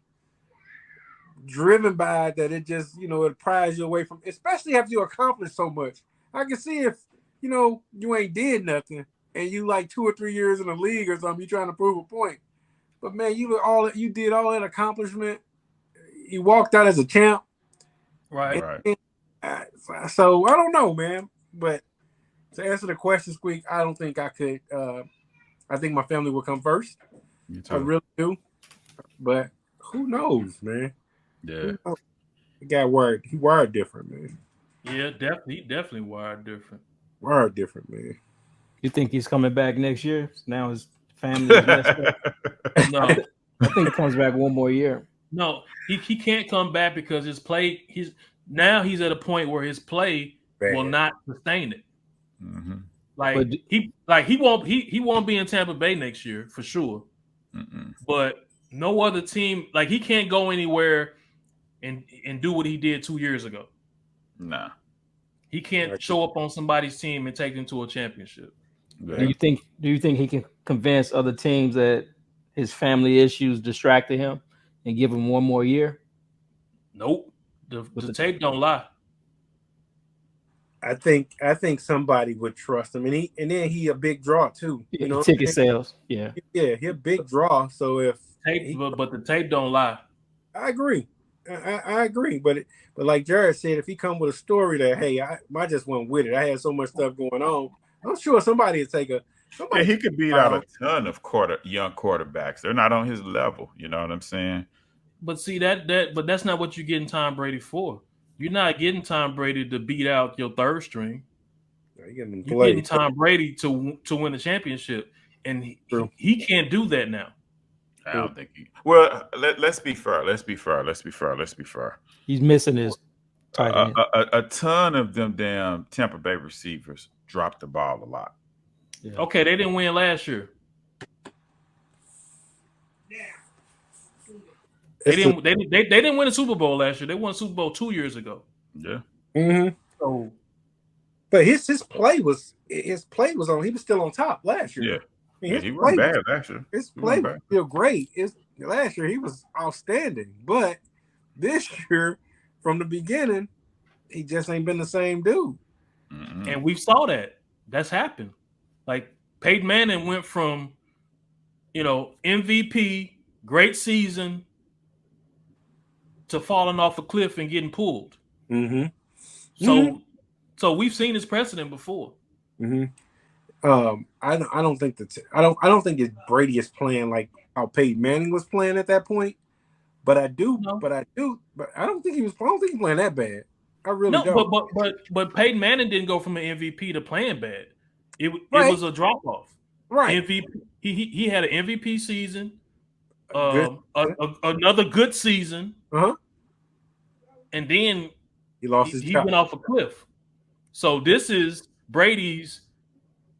Driven by that, it just it pries you away from, especially after you accomplish so much. I can see if you ain't did nothing and you like 2 or 3 years in the league or something, you trying to prove a point. But man, you did all that accomplishment. You walked out as a champ. Right. So I don't know, man. But to answer the question, Squeak, I don't think I could. I think my family will come first. I really do. But who knows, man? Yeah. The guy wired. He wired different, man. Yeah, definitely wired different. Wired different, man. You think he's coming back next year? Now his family is messed up. No, I think he comes back one more year. No, he can't come back because his play. He's at a point where his play will not sustain it. Mm-hmm. He won't be in Tampa Bay next year for sure. Mm-mm. But no other team, like he can't go anywhere and do what he did 2 years ago. Nah, he can't show up on somebody's team and take them to a championship. Yeah. Do you think he can convince other teams that his family issues distracted him and give him one more year? Nope. The tape don't lie. I think somebody would trust him, and then he a big draw too. Ticket sales. Yeah, he a big draw. So if but the tape don't lie. I agree. I agree, but like Jared said, if he come with a story that, hey, I just went with it. I had so much stuff going on. I'm sure somebody would take he could beat out a ton of young quarterbacks. They're not on his level. You know what I'm saying? But see but that's not what you're getting Tom Brady for. You're not getting Tom Brady to beat out your third string. You're getting Tom Brady to win a championship, and he can't do that now. I don't think he. Well, let's be fair. He's missing his tight end. A ton of them damn Tampa Bay receivers dropped the ball a lot. Yeah. Okay, they didn't win last year. They didn't win a Super Bowl last year. They won a Super Bowl 2 years ago. Yeah. Mm-hmm. So, but his play was on. He was still on top last year. Yeah. He wasn't bad last year. His play was still great. Last year he was outstanding, but this year, from the beginning, he just ain't been the same dude. Mm-hmm. And we saw that. That's happened. Like Peyton Manning went from, MVP, great season, to falling off a cliff and getting pulled. Mm-hmm. So we've seen this precedent before. Mm-hmm. I don't think Brady is playing like how Peyton Manning was playing at that point, but I don't think he's playing that bad. I really don't. But Peyton Manning didn't go from an MVP to playing bad. It was a drop off. Right. MVP. He had an MVP season. Another good season. Uh-huh. And then he lost his. He went off a cliff. So this is Brady's.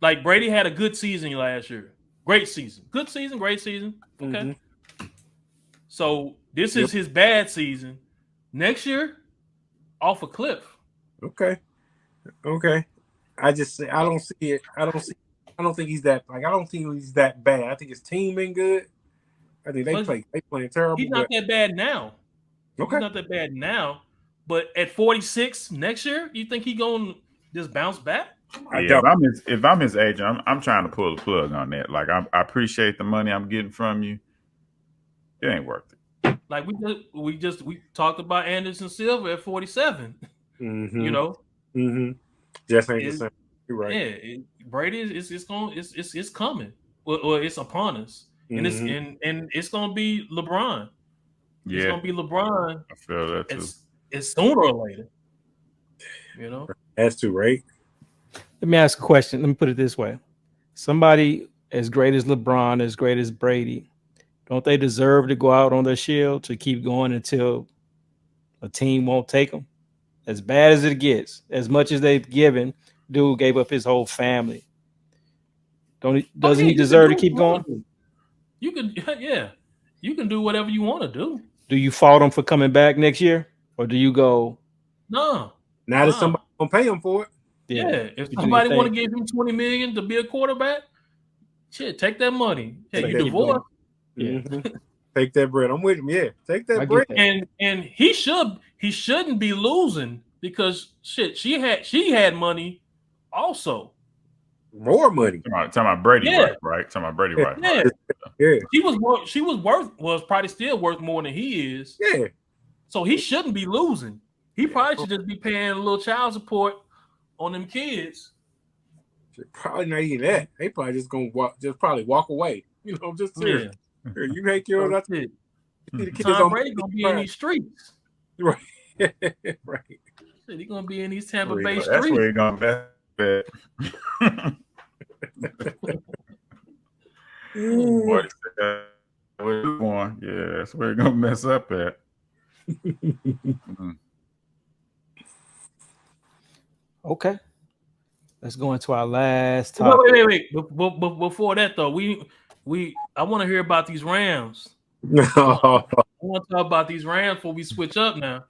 Like Brady had a good season last year. Great season. Good season, great season. Okay. Mm-hmm. So this is his bad season. Next year, off a cliff. Okay. I don't see it. I don't think he's that bad. I think his team ain't good. I think they playing terrible. He's not that bad now. Okay. He's not that bad now. But at 46 next year, you think he gonna just bounce back? Yeah, if I'm his agent, I'm trying to pull the plug on that. Like I appreciate the money I'm getting from you. It ain't worth it. Like we talked about Anderson Silva at 47. Mm-hmm. You know, mm-hmm. Just ain't the same. You're right. Yeah, Brady is going. It's coming. Or it's upon us, and it's gonna be LeBron. It's Yeah, gonna be LeBron. I feel that too. It's sooner or later. You know. Has to, right? Let me ask a question. Let me put it this way: somebody as great as LeBron, as great as Brady, don't they deserve to go out on their shield to keep going until a team won't take them? As bad as it gets, as much as they've given, dude gave up his whole family. Doesn't he you can deserve do to keep what you going? wanna do. You can, yeah, you can do whatever you want to do. Do you fault him for coming back next year, or do you go? No, Now that somebody gonna pay him for it. yeah. If you do your somebody want to thing. give him $20 million to be a quarterback, shit, take that money. Hey, Take you that divorced, Yeah. Take that bread. I'm with him. Yeah, take I that get bread. that. and he shouldn't be losing because shit, she had money also. More money. Talking about Brady, Yeah. right? Talking about Brady, Yeah. right? Yeah, Yeah, was probably still worth more than he is. yeah. So he shouldn't be losing. He Yeah. probably should just be paying a little child support on them kids. Probably not even that. They probably just gonna walk away. You know, just here. Here, you make yours. I Shit. see the kids Tom on Brady gonna be in these streets. right. Right. Shit, he gonna be in these Tampa Bay That's streets. where you're gonna bet. Boy, where you going? Yeah, that's where you're gonna mess up at. Okay. Let's go into our last topic. Wait. Before that though, I want to hear about these Rams. No. I want to talk about these Rams before we switch up now.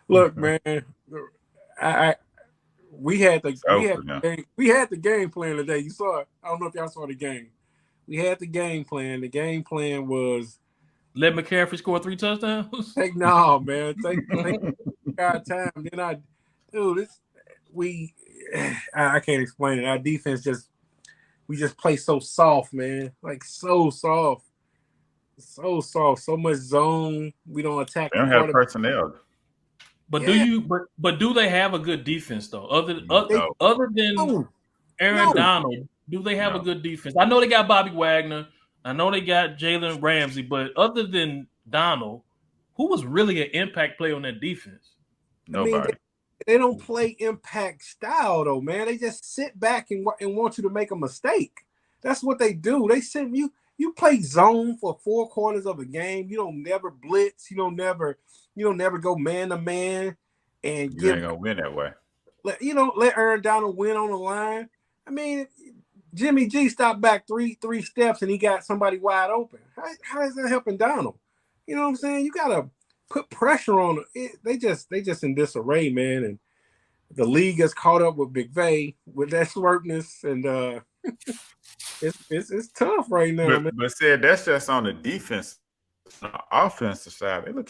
Look, man, we had the game plan today. You saw it. I don't know if y'all saw the game. We had the game plan. The game plan was let McCaffrey score 3 touchdowns. Take our time. Then I can't explain it. Our defense we just play so soft, man. Like so soft. So soft. So much zone. We don't attack. They don't have personnel. But do they have a good defense though? Other than Aaron Donald, do they have a good defense? I know they got Bobby Wagner. I know they got Jalen Ramsey, but other than Donald, who was really an impact player on that defense? Nobody. I mean, they don't play impact style though, man. They just sit back and want you to make a mistake. That's what they do. They send you. You play zone for 4 quarters of a game. You don't never blitz. You don't never go man to man, and you ain't gonna win that way. Let Aaron Donald win on the line. I mean, Jimmy G stopped back three steps and he got somebody wide open. How is that helping Donald? You know what I'm saying? You gotta put pressure on it. They just in disarray, man. And the league has caught up with McVay with that swerpness, and it's tough right now, man. But said that's just on the defense. On the offensive side, they look.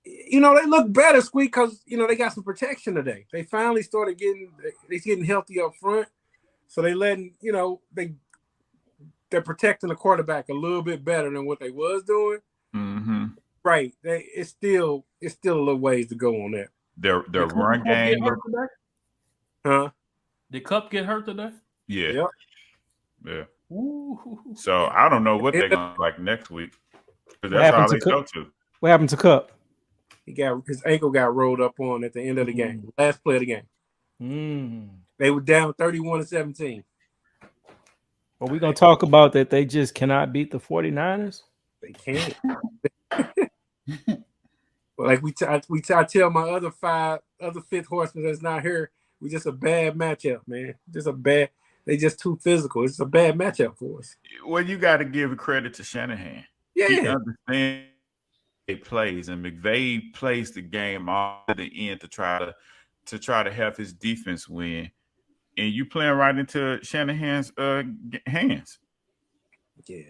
They look better, Squeak, because they got some protection today. They finally started getting healthy up front, so they letting they're protecting the quarterback a little bit better than what they was doing. Mm-hmm. Right? It's still a little ways to go on that. Their run game. Huh? Did Cup get hurt today? Yeah. Yep. Yeah. Ooh. So I don't know what they're gonna like next week. That's all they go to. What happened to Cup? His ankle got rolled up on at the end of the game. Last play of the game. They were down 31-17. Are we gonna talk about that? They just cannot beat the 49ers. They can't. Well, like I tell my other fifth horsemen that's not here, we just a bad matchup, man. They just too physical. It's a bad matchup for us. Well, you got to give credit to Shanahan. Yeah. He understands it plays, and McVay plays the game all to the end to try to have his defense win. And you playing right into Shanahan's hands. Yeah,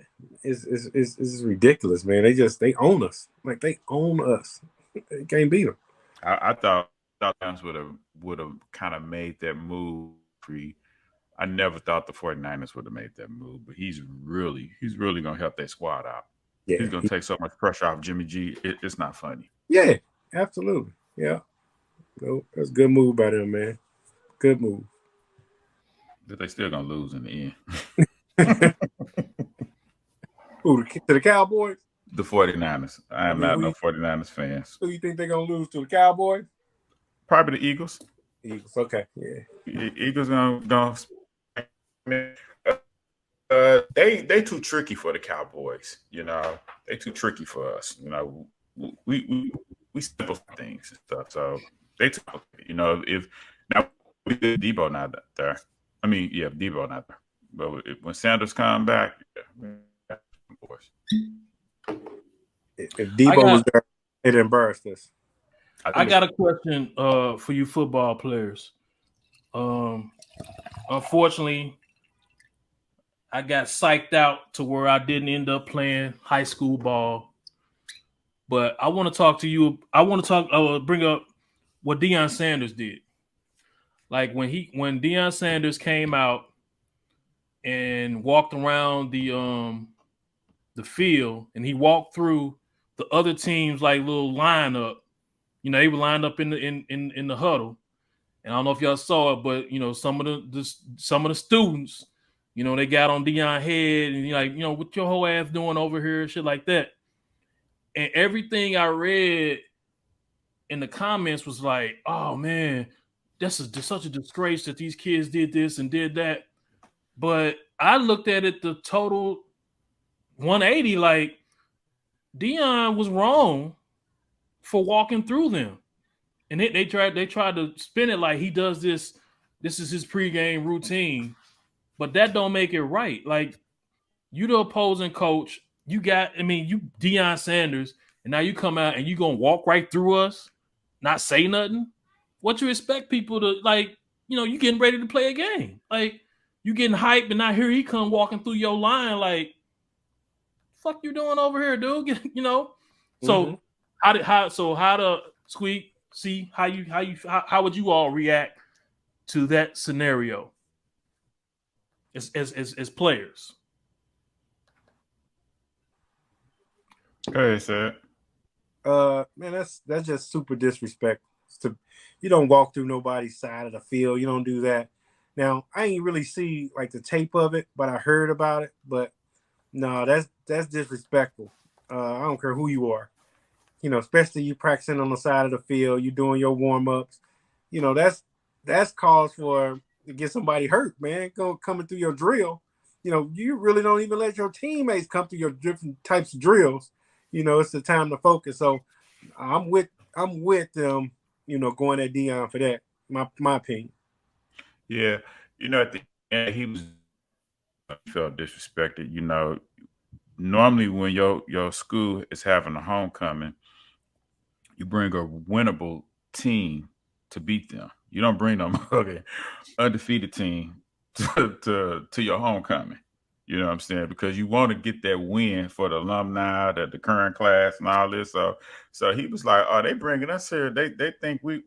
it's ridiculous, man. They own us. Like they own us. They can't beat them. I thought Towns would have kind of made that move. I never thought the 49ers would have made that move, but he's really gonna help that squad out. Yeah, he's gonna take so much pressure off Jimmy G. It's not funny. Yeah, absolutely. Yeah. No, that's a good move by them, man. Good move. But they still gonna lose in the end. Who, to the Cowboys? The 49ers. I am not no 49ers fans. Who you think they're gonna lose to, the Cowboys? Probably the Eagles. Eagles. Okay, yeah. Eagles gonna they too tricky for the Cowboys. You know, they too tricky for us. You know, we simple things and stuff. So they too, you know, if now Debo not there. I mean, yeah, Debo not there. But when Sanders come back, yeah, boys. If Debo was there, it embarrassed us. I got a question for you football players. Unfortunately, I got psyched out to where I didn't end up playing high school ball. But I want to talk to you. I want to bring up what Deion Sanders did. Like when Deion Sanders came out and walked around the field, and he walked through the other teams like little lineup. You know, they were lined up in the huddle. And I don't know if y'all saw it, but you know, some of the students, you know, they got on Deion head and like, you know, what your whole ass doing over here, shit like that. And everything I read in the comments was like, oh man, this is such a disgrace that these kids did this and did that. But I looked at it the total 180, like Deion was wrong for walking through them. And they tried to spin it like he does this. This is his pregame routine, but that don't make it right. Like you the opposing coach, you Deion Sanders, and now you come out and you gonna walk right through us, not say nothing. What you expect people to like? You know, you getting ready to play a game, like you getting hyped, and now here he come walking through your line, like fuck you doing over here, dude? You know. So how to Squeak? See how would you all react to that scenario as players? Go ahead, sir. Man, that's just super disrespectful. You don't walk through nobody's side of the field. You don't do that. Now, I ain't really see like the tape of it, but I heard about it. But no, that's disrespectful. I don't care who you are. You know, especially you practicing on the side of the field, you doing your warm-ups. You know, that's cause for to get somebody hurt, man. Coming through your drill. You know, you really don't even let your teammates come through your different types of drills. You know, it's the time to focus. So I'm with them, you know, going at Deion for that. My opinion. Yeah. You know, at the end he felt disrespected. You know, normally when your school is having a homecoming, you bring a winnable team to beat them. You don't bring them undefeated team to your homecoming. You know what I'm saying? Because you want to get that win for the alumni, the current class, and all this. So he was like, "Oh, they bringing us here. They think we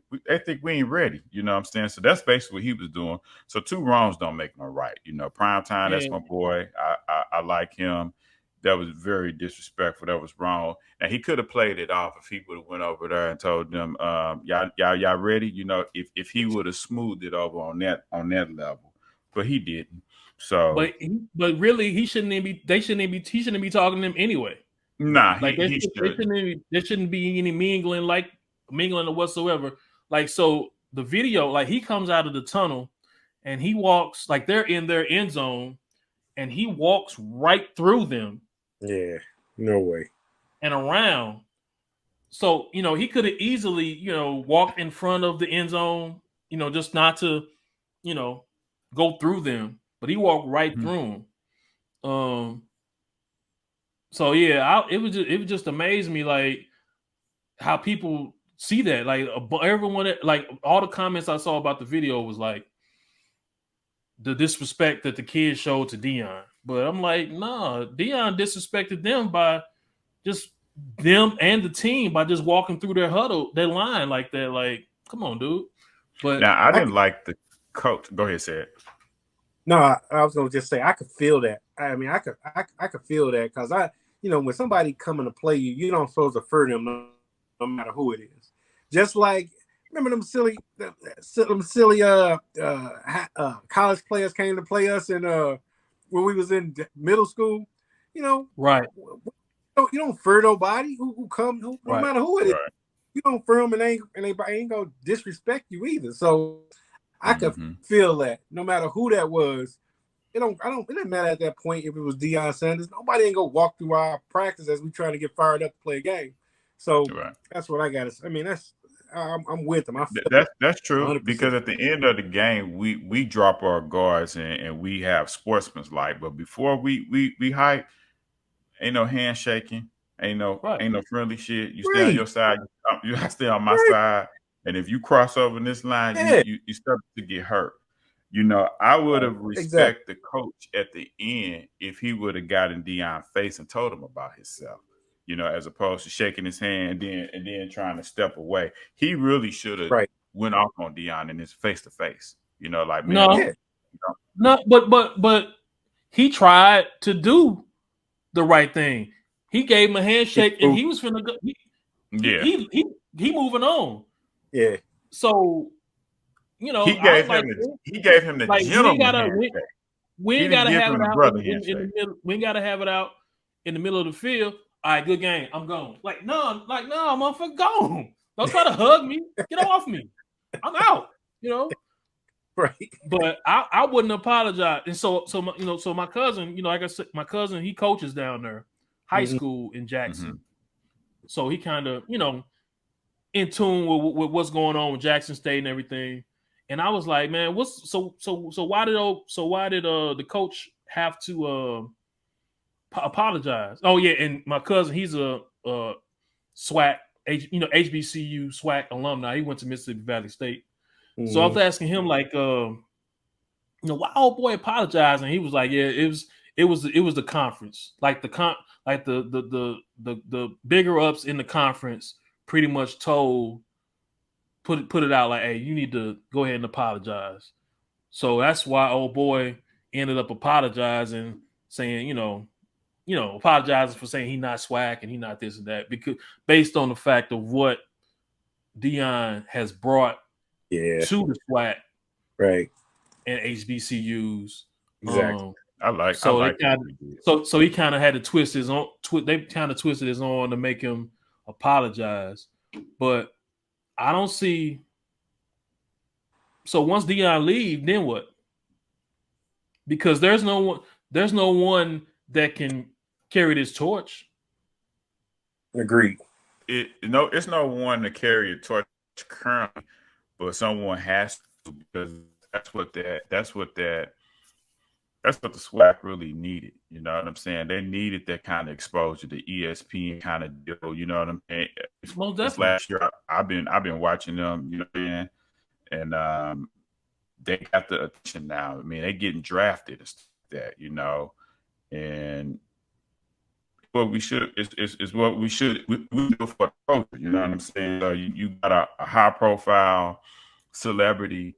ain't ready." You know what I'm saying? So that's basically what he was doing. So two wrongs don't make no right. You know, Prime Time. That's my boy. I like him. That was very disrespectful. That was wrong. Now he could have played it off if he would have went over there and told them, y'all ready? You know, if he would have smoothed it over on that level, but he didn't. So, but really, he shouldn't even be. He shouldn't be talking to them anyway. Nah, like there shouldn't be any mingling or whatsoever. Like so, the video, like he comes out of the tunnel and he walks like they're in their end zone, and he walks right through them. Yeah, no way. And around. So, you know, he could have easily, you know, walked in front of the end zone, you know, just not to, you know, go through them. But he walked right through them. So yeah, it was just amazed me like how people see that. Like everyone, like all the comments I saw about the video was like the disrespect that the kids showed to Deion. But I'm like, nah, Deion disrespected them by just them and the team by just walking through their huddle, their line like that. Like, come on, dude. But now I didn't like the coach. Go ahead, say it. No, I was gonna just say I could feel that. I mean, I could feel that because when somebody coming to play you, you don't supposed to defer them no matter who it is. Just like remember them silly college players came to play us in when we was in middle school. You know, Right. You don't fear nobody who comes, no Right. matter who it is. Right. You don't fear them, and they ain't gonna disrespect you either. So I could Mhm. feel that no matter who that was. It didn't matter at that point if it was Deion Sanders. Nobody ain't gonna walk through our practice as we trying to get fired up to play a game. So Right. that's what I got to say. I mean, I'm with them. I feel That's true 100%. because at the end of the game, we drop our guards and we have sportsmanlike. But before we hype, ain't no handshaking, ain't no friendly shit. You stay on your side, you stay on my side, and if you cross over this line, you start to get hurt. You know, I would have respected the coach at the end if he would have gotten Deion's face and told him about himself. You know, as opposed to shaking his hand and then trying to step away. He really should have went off on Deion in his face to face. You know, like man, no, but he tried to do the right thing. He gave him a handshake and he was finna go. He moving on. Yeah. So you know, he gave him the gentleman handshake. We ain't gotta have it out in the middle. We ain't gotta have it out in the middle of the field. All right, good game. I'm gone. No, motherfucker, gone. Don't try to hug me. Get off me. I'm out. You know. Right. But I wouldn't apologize. And so my cousin, you know, like I said, my cousin, he coaches down there, high school in Jackson. Mm-hmm. So he kind of, you know, in tune with what's going on with Jackson State and everything. And I was like, man, why did the coach have to apologize? Oh yeah, and my cousin, he's a SWAC, HBCU SWAC alumni. He went to Mississippi Valley State. Mm-hmm. So I was asking him like, why old boy apologized? And he was like, yeah, it was the conference, like the bigger ups in the conference pretty much put it out like, hey, you need to go ahead and apologize. So that's why old boy ended up apologizing, saying, apologizing for saying he not SWAC and he not this and that, because based on the fact of what Deion has brought to the SWAC, right, and HBCUs. Exactly. So he kind of had to twist his own. They kind of twisted his arm to make him apologize, but I don't see. So once Deion leave, then what? Because there's no one that can carry this torch. Agreed. It's no one to carry a torch currently, but someone has to, because that's what the SWAC really needed. You know what I'm saying? They needed that kind of exposure, the ESPN kind of deal. You know what I'm saying? Most definitely. Last year, I've been watching them. You know what I mean? And they got the attention now. I mean, they getting drafted and stuff like that. You know, and what we should is what we should we do for the culture. You know what I'm saying? So you got a high profile celebrity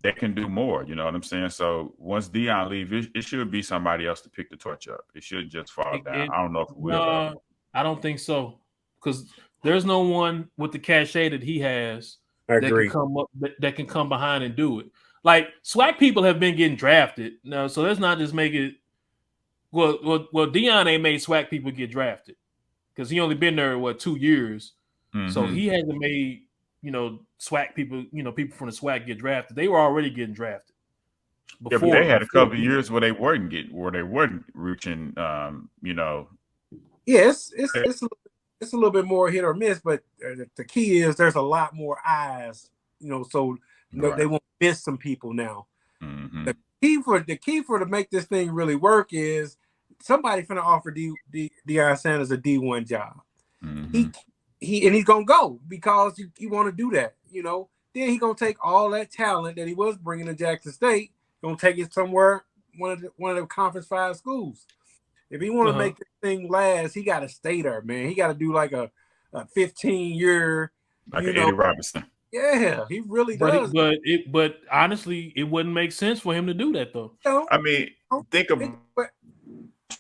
that can do more. You know what I'm saying? So once Deion leaves, it should be somebody else to pick the torch up. It shouldn't just fall down. I don't know if it will. I don't think so, because there's no one with the cachet that he has that can come behind and do it. Like SWAC people have been getting drafted now, so let's not just make it. Well, Deion ain't made SWAC people get drafted because he only been there 2 years, so he hasn't made SWAC people, people from the SWAC get drafted. They were already getting drafted. Yeah, but they had a couple of years where they weren't reaching. Yeah, it's a little bit more hit or miss, but the key is there's a lot more eyes, so they won't miss some people now. Mm-hmm. The key for to make this thing really work is somebody finna offer Deion Sanders a D1 job. Mm-hmm. He's gonna go because you want to do that, Then he's gonna take all that talent that he was bringing to Jackson State, gonna take it somewhere, one of the Conference 5 schools. If he want to make this thing last, he got to stay there, man. He got to do like a 15-year, like Eddie Robinson. Yeah, he really does. But honestly, it wouldn't make sense for him to do that though. I mean, think of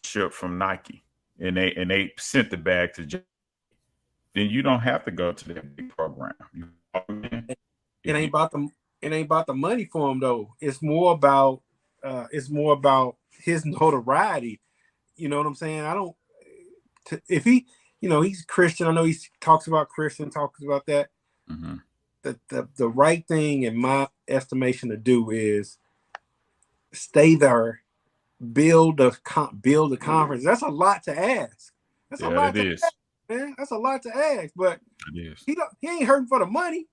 ship from Nike, and they sent the bag to Jackson. Then you don't have to go to that big program. You know what I mean? it ain't about the money for him though. It's more about his notoriety. You know what I'm saying? If he, he's Christian. I know he talks about Christian, talks about that. Mm-hmm. The right thing in my estimation to do is stay there, build the conference. That's a lot to ask. That's a lot to ask, man. That's a lot to ask. But he ain't hurting for the money.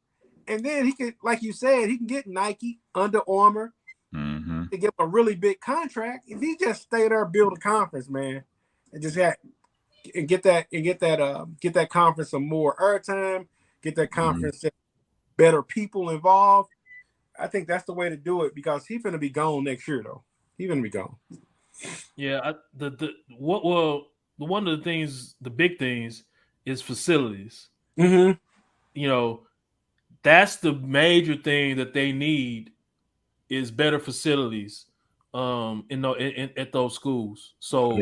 And then he can, like you said, he can get Nike, Under Armour, to give him a really big contract. If he just stay there, build a conference, man, and just get that conference some more airtime, get that conference better people involved. I think that's the way to do it because he's gonna be gone next year, though. He's gonna be gone. Yeah, one of the things, the big things, is facilities. Mm-hmm. That's the major thing that they need is better facilities. At those schools. So,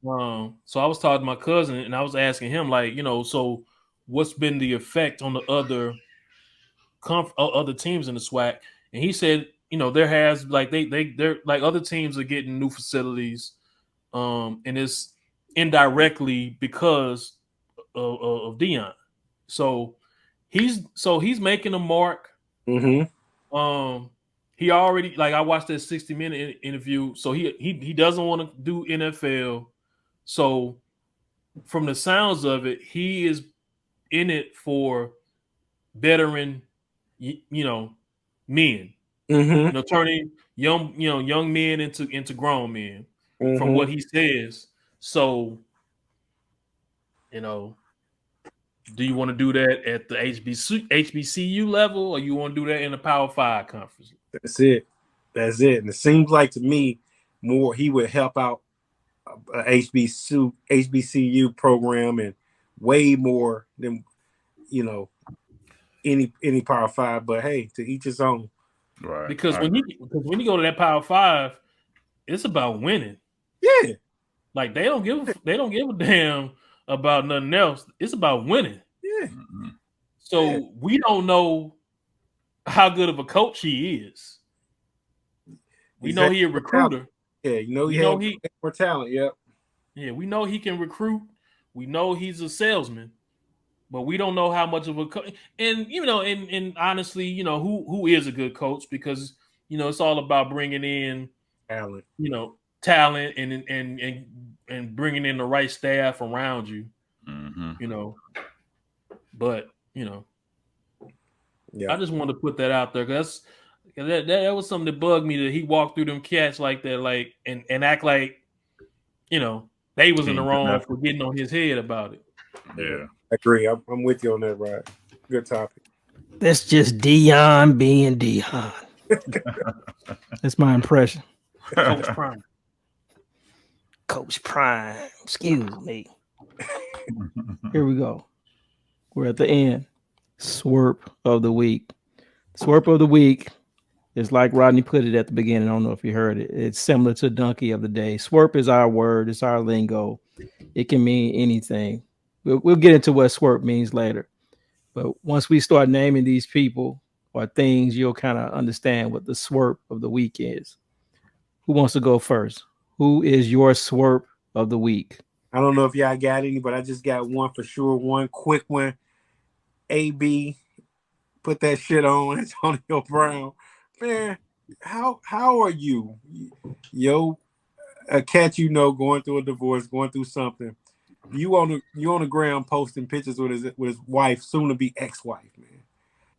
so I was talking to my cousin and I was asking him, like, so what's been the effect on the other teams in the SWAC? And he said, there has they're like other teams are getting new facilities, and it's indirectly because of Dion. So he's making a mark. Mm-hmm. He already, like, I watched that 60-minute interview. So he doesn't want to do NFL. So from the sounds of it, he is in it for veteran, men. Mm-hmm. Turning young men into grown men, from what he says. So, do you want to do that at the HBCU level, or you want to do that in the Power 5 conference? That's it. And it seems like to me more he would help out a HBCU program and way more than any Power 5. But hey, to each his own. Right. Because when you go to that Power 5, it's about winning. Yeah. Like they don't give a damn about nothing else. It's about winning. Yeah. So we don't know how good of a coach he is. We know he's a recruiter. Yeah, he more talent. Yep. Yeah, we know he can recruit. We know he's a salesman, but we don't know how much of a coach. And and honestly, who is a good coach, because it's all about bringing in talent. Talent and bringing in the right staff around you. But I just wanted to put that out there because that was something that bugged me, that he walked through them cats like that, like and act like they was in the wrong for getting on his head about it. Yeah, I agree. I'm with you on that, right? Good topic. That's just Dion being Dion. That's my impression. Coach Prime. Coach Prime. Excuse me. Here we go. We're at the end. Swerp of the week. Swerp of the week is like Rodney put it at the beginning. I don't know if you heard it. It's similar to Donkey of the Day. Swerp is our word. It's our lingo. It can mean anything. We'll get into what swerp means later. But once we start naming these people or things, you'll kind of understand what the swerp of the week is. Who wants to go first? Who is your swerp of the week? I don't know if y'all got any, but I just got one for sure. One quick one. AB, put that shit on. Antonio Brown. Man, how are you? A cat going through a divorce, going through something. You on the ground posting pictures with his wife, soon to be ex-wife, man.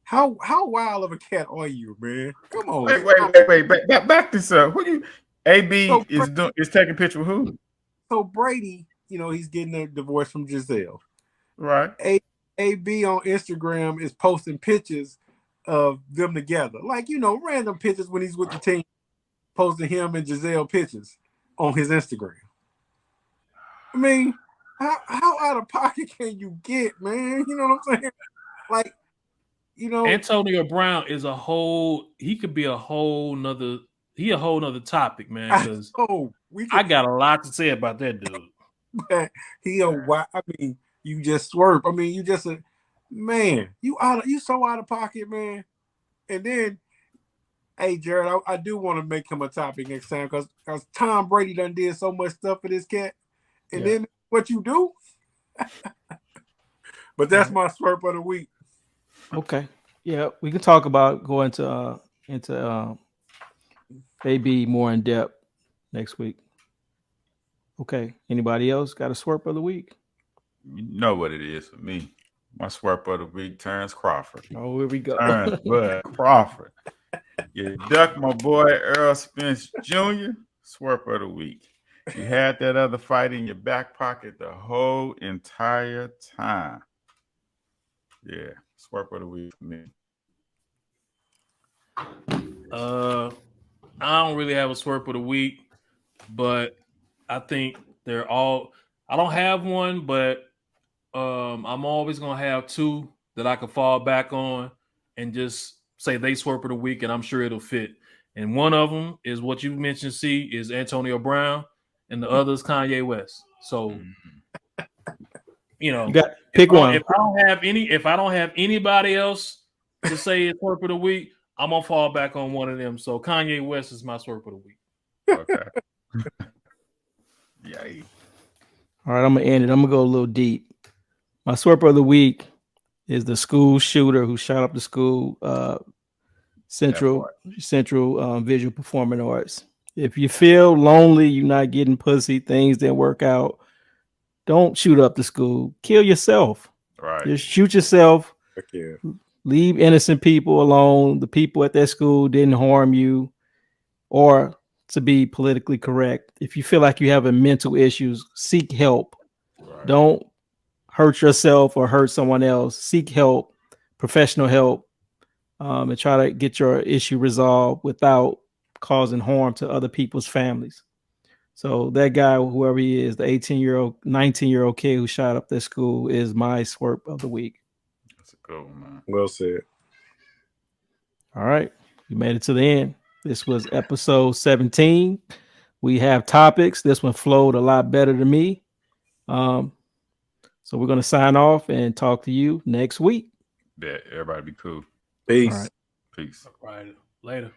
How wild of a cat are you, man? Come on. Wait. Back this up. Who you? AB is taking picture with who? So Brady, he's getting a divorce from Giselle. Right. AB on Instagram is posting pictures of them together, like random pictures when he's with the team, posting him and Giselle pictures on his Instagram. I mean, how out of pocket can you get, man? You know what I'm saying? Like, Antonio Brown is he could be a whole nother topic, man. Because I got a lot to say about that dude. Man, you just swerve. I mean, you just man, you so out of pocket, man. And then, hey, Jared, I do want to make him a topic next time because Tom Brady done did so much stuff for this cat. And then what you do? But that's my Swerp of the week. Okay. Yeah, we can talk about going into maybe more in depth next week. Okay. Anybody else got a Swerp of the week? You know what it is for me. My Swerp of the week turns Crawford. Oh, here we go. Turns Bud Crawford. You duck my boy Earl Spence Jr. Swerp of the week. You had that other fight in your back pocket the whole entire time. Yeah, Swerp of the week for me. I don't really have a Swerp of the week, but I think they're all. I don't have one, but I'm always gonna have two that I can fall back on and just say they Swerp of the week, and I'm sure it'll fit. And one of them is what you mentioned. C is Antonio Brown, and the other is Kanye West. So, you know, You got pick one. If I don't have anybody else to say it's Swerp of the week, I'm gonna fall back on one of them. So Kanye West is my Swerp of the week. Okay. Yay. All right, I'm gonna end it. I'm gonna go a little deep. My Swerp of the week is the school shooter who shot up the school, Central Visual Performing Arts. If you feel lonely, you're not getting pussy, things didn't work out, don't shoot up the school. Kill yourself. Right. Just shoot yourself. Yeah. Leave innocent people alone. The people at that school didn't harm you. Or to be politically correct, if you feel like you have mental issues, seek help. Right. Don't hurt yourself or hurt someone else. Seek help, professional help, and try to get your issue resolved without causing harm to other people's families. So that guy, whoever he is, the 18-year-old, 19-year-old kid who shot up this school is my Swerp of the week. That's a good one, man. Well said. All right. We made it to the end. This was episode 17. We have topics. This one flowed a lot better than me. So we're going to sign off and talk to you next week. Yeah, everybody be cool. Peace. All right. Peace. All right. Later.